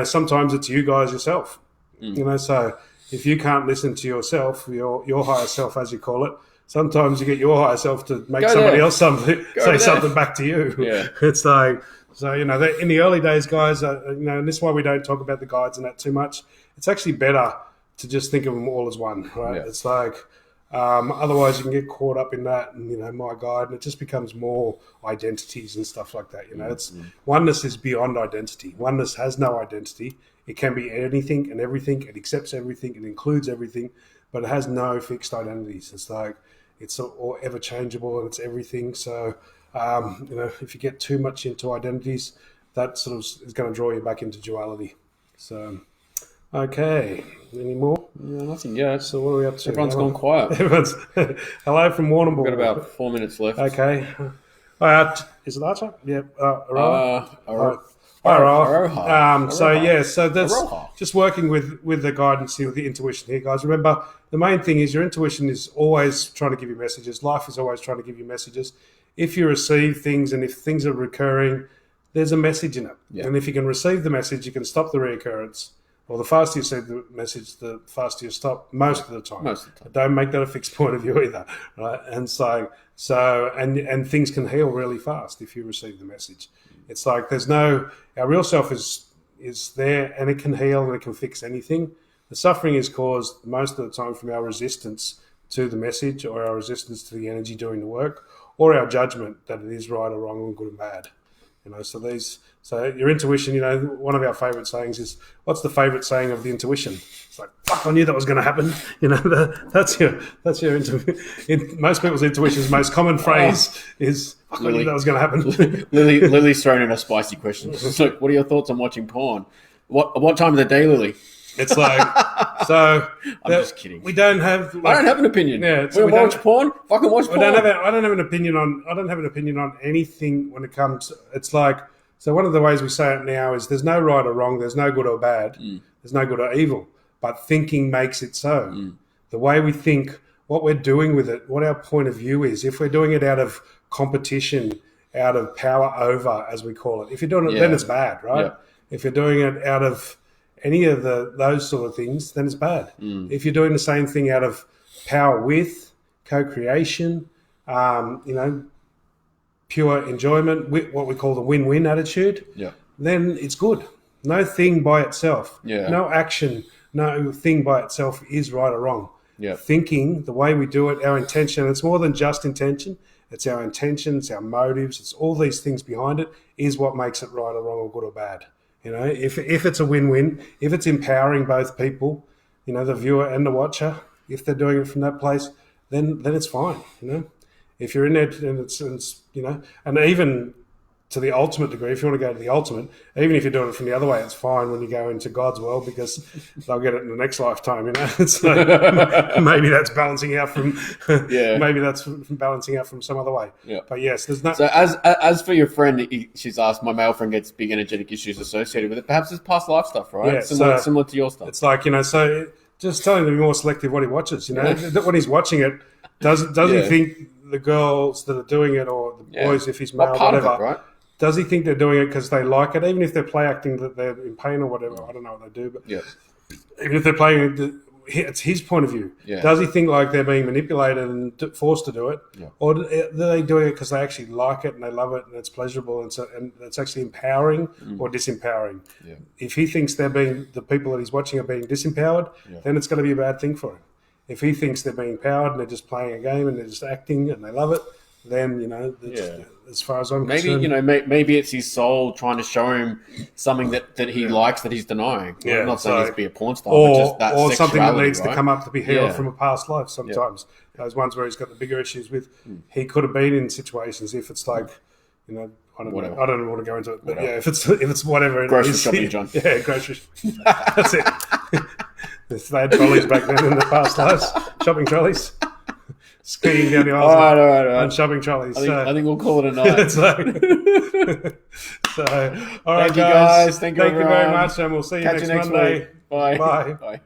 sometimes it's you guys yourself. So if you can't listen to yourself, your higher self, as you call it, sometimes you get your higher self to make somebody else say something back to you. Yeah. It's like, so, in the early days, guys, and this is why we don't talk about the guides and that too much. It's actually better to just think of them all as one, right? Yeah. It's like, otherwise you can get caught up in that and, my guide, and it just becomes more identities and stuff like that. Oneness is beyond identity. Oneness has no identity. It can be anything and everything. It accepts everything. It includes everything, but it has no fixed identities. It's like, it's all ever changeable and it's everything. So, if you get too much into identities, that sort of is going to draw you back into duality. So, okay. Any more? Yeah, nothing yet. So what are we up to? Everyone's gone quiet. Hello from Warrnambool. We've got about 4 minutes left. Okay. Is it Archer? Yeah. So that's just working with the guidance here, with the intuition here, guys. Remember, the main thing is your intuition is always trying to give you messages. Life is always trying to give you messages. If you receive things and if things are recurring, there's a message in it. Yeah. And if you can receive the message, you can stop the reoccurrence. Well, the faster you see the message, the faster you stop most of the time. Don't make that a fixed point of view either, right? And so and things can heal really fast if you receive the message. It's like our real self is there and it can heal and it can fix anything. The suffering is caused most of the time from our resistance to the message or our resistance to the energy doing the work or our judgment that it is right or wrong and good and bad. So your intuition, one of our favourite sayings is, what's the favourite saying of the intuition? It's like, fuck, I knew that was going to happen. That's your intuition. Most people's intuition's most common phrase is, fuck, I knew that was going to happen. Lily's throwing in a spicy question. It's like, what are your thoughts on watching porn? What time of the day, Lily? It's like, so I'm just kidding. We don't have. I don't have an opinion. Yeah, we watch porn. Fucking watch porn. I don't have an opinion on anything when it comes. It's like, so one of the ways we say it now is there's no right or wrong. There's no good or bad. There's no good or evil. But thinking makes it so. The way we think, what we're doing with it, what our point of view is. If we're doing it out of competition, out of power over, as we call it. If you're doing it, then it's bad, right? Yeah. If you're doing it out of any of those sort of things, then it's bad. If you're doing the same thing out of power with, co-creation, pure enjoyment, what we call the win-win attitude, then it's good. No thing by itself, no action, no thing by itself is right or wrong. Thinking, the way we do it, our intention, it's more than just intention. It's our intention, it's our motives, it's all these things behind it is what makes it right or wrong or good or bad. If it's a win-win, if it's empowering both people, the viewer and the watcher, if they're doing it from that place, then it's fine. If you're in it and it's and even to the ultimate degree, if you want to go to the ultimate, even if you're doing it from the other way, it's fine when you go into God's world because they'll get it in the next lifetime. It's like, maybe that's balancing out from maybe that's from balancing out from some other way. But yes, there's no. So as for your friend, she's asked, my male friend gets big energetic issues associated with it. Perhaps it's past life stuff, right? Yeah, similar to your stuff. It's like so just telling him to be more selective what he watches. When he's watching it, does he think the girls that are doing it or the boys, if he's male, whatever, right? Does he think they're doing it because they like it, even if they're play acting that they're in pain or whatever? I don't know what they do, but even if they're playing it, it's his point of view. Does he think like they're being manipulated and forced to do it, or are they doing it because they actually like it and they love it and it's pleasurable and it's actually empowering or disempowering? If he thinks the people that he's watching are being disempowered, then it's going to be a bad thing for him. If he thinks they're being empowered and they're just playing a game and they're just acting and they love it, then as far as I'm concerned, maybe it's his soul trying to show him something that he likes that he's denying. I'm not saying he's to be a porn star, but just that or something that needs to come up to be healed from a past life. Sometimes those ones where he's got the bigger issues with, he could have been in situations. If it's like, I don't know. I don't want to go into it, but if it's whatever, grocery shopping, John. Yeah, grocery. That's it. They had trolleys back then in the past lives, shopping trolleys. skiing down the All aisles right. on shopping trolleys. I think we'll call it a night. All right, Thank you guys. Thank you, Thank you very everyone. much, and we'll see you Catch next you next Monday. week. Bye. Bye. Bye.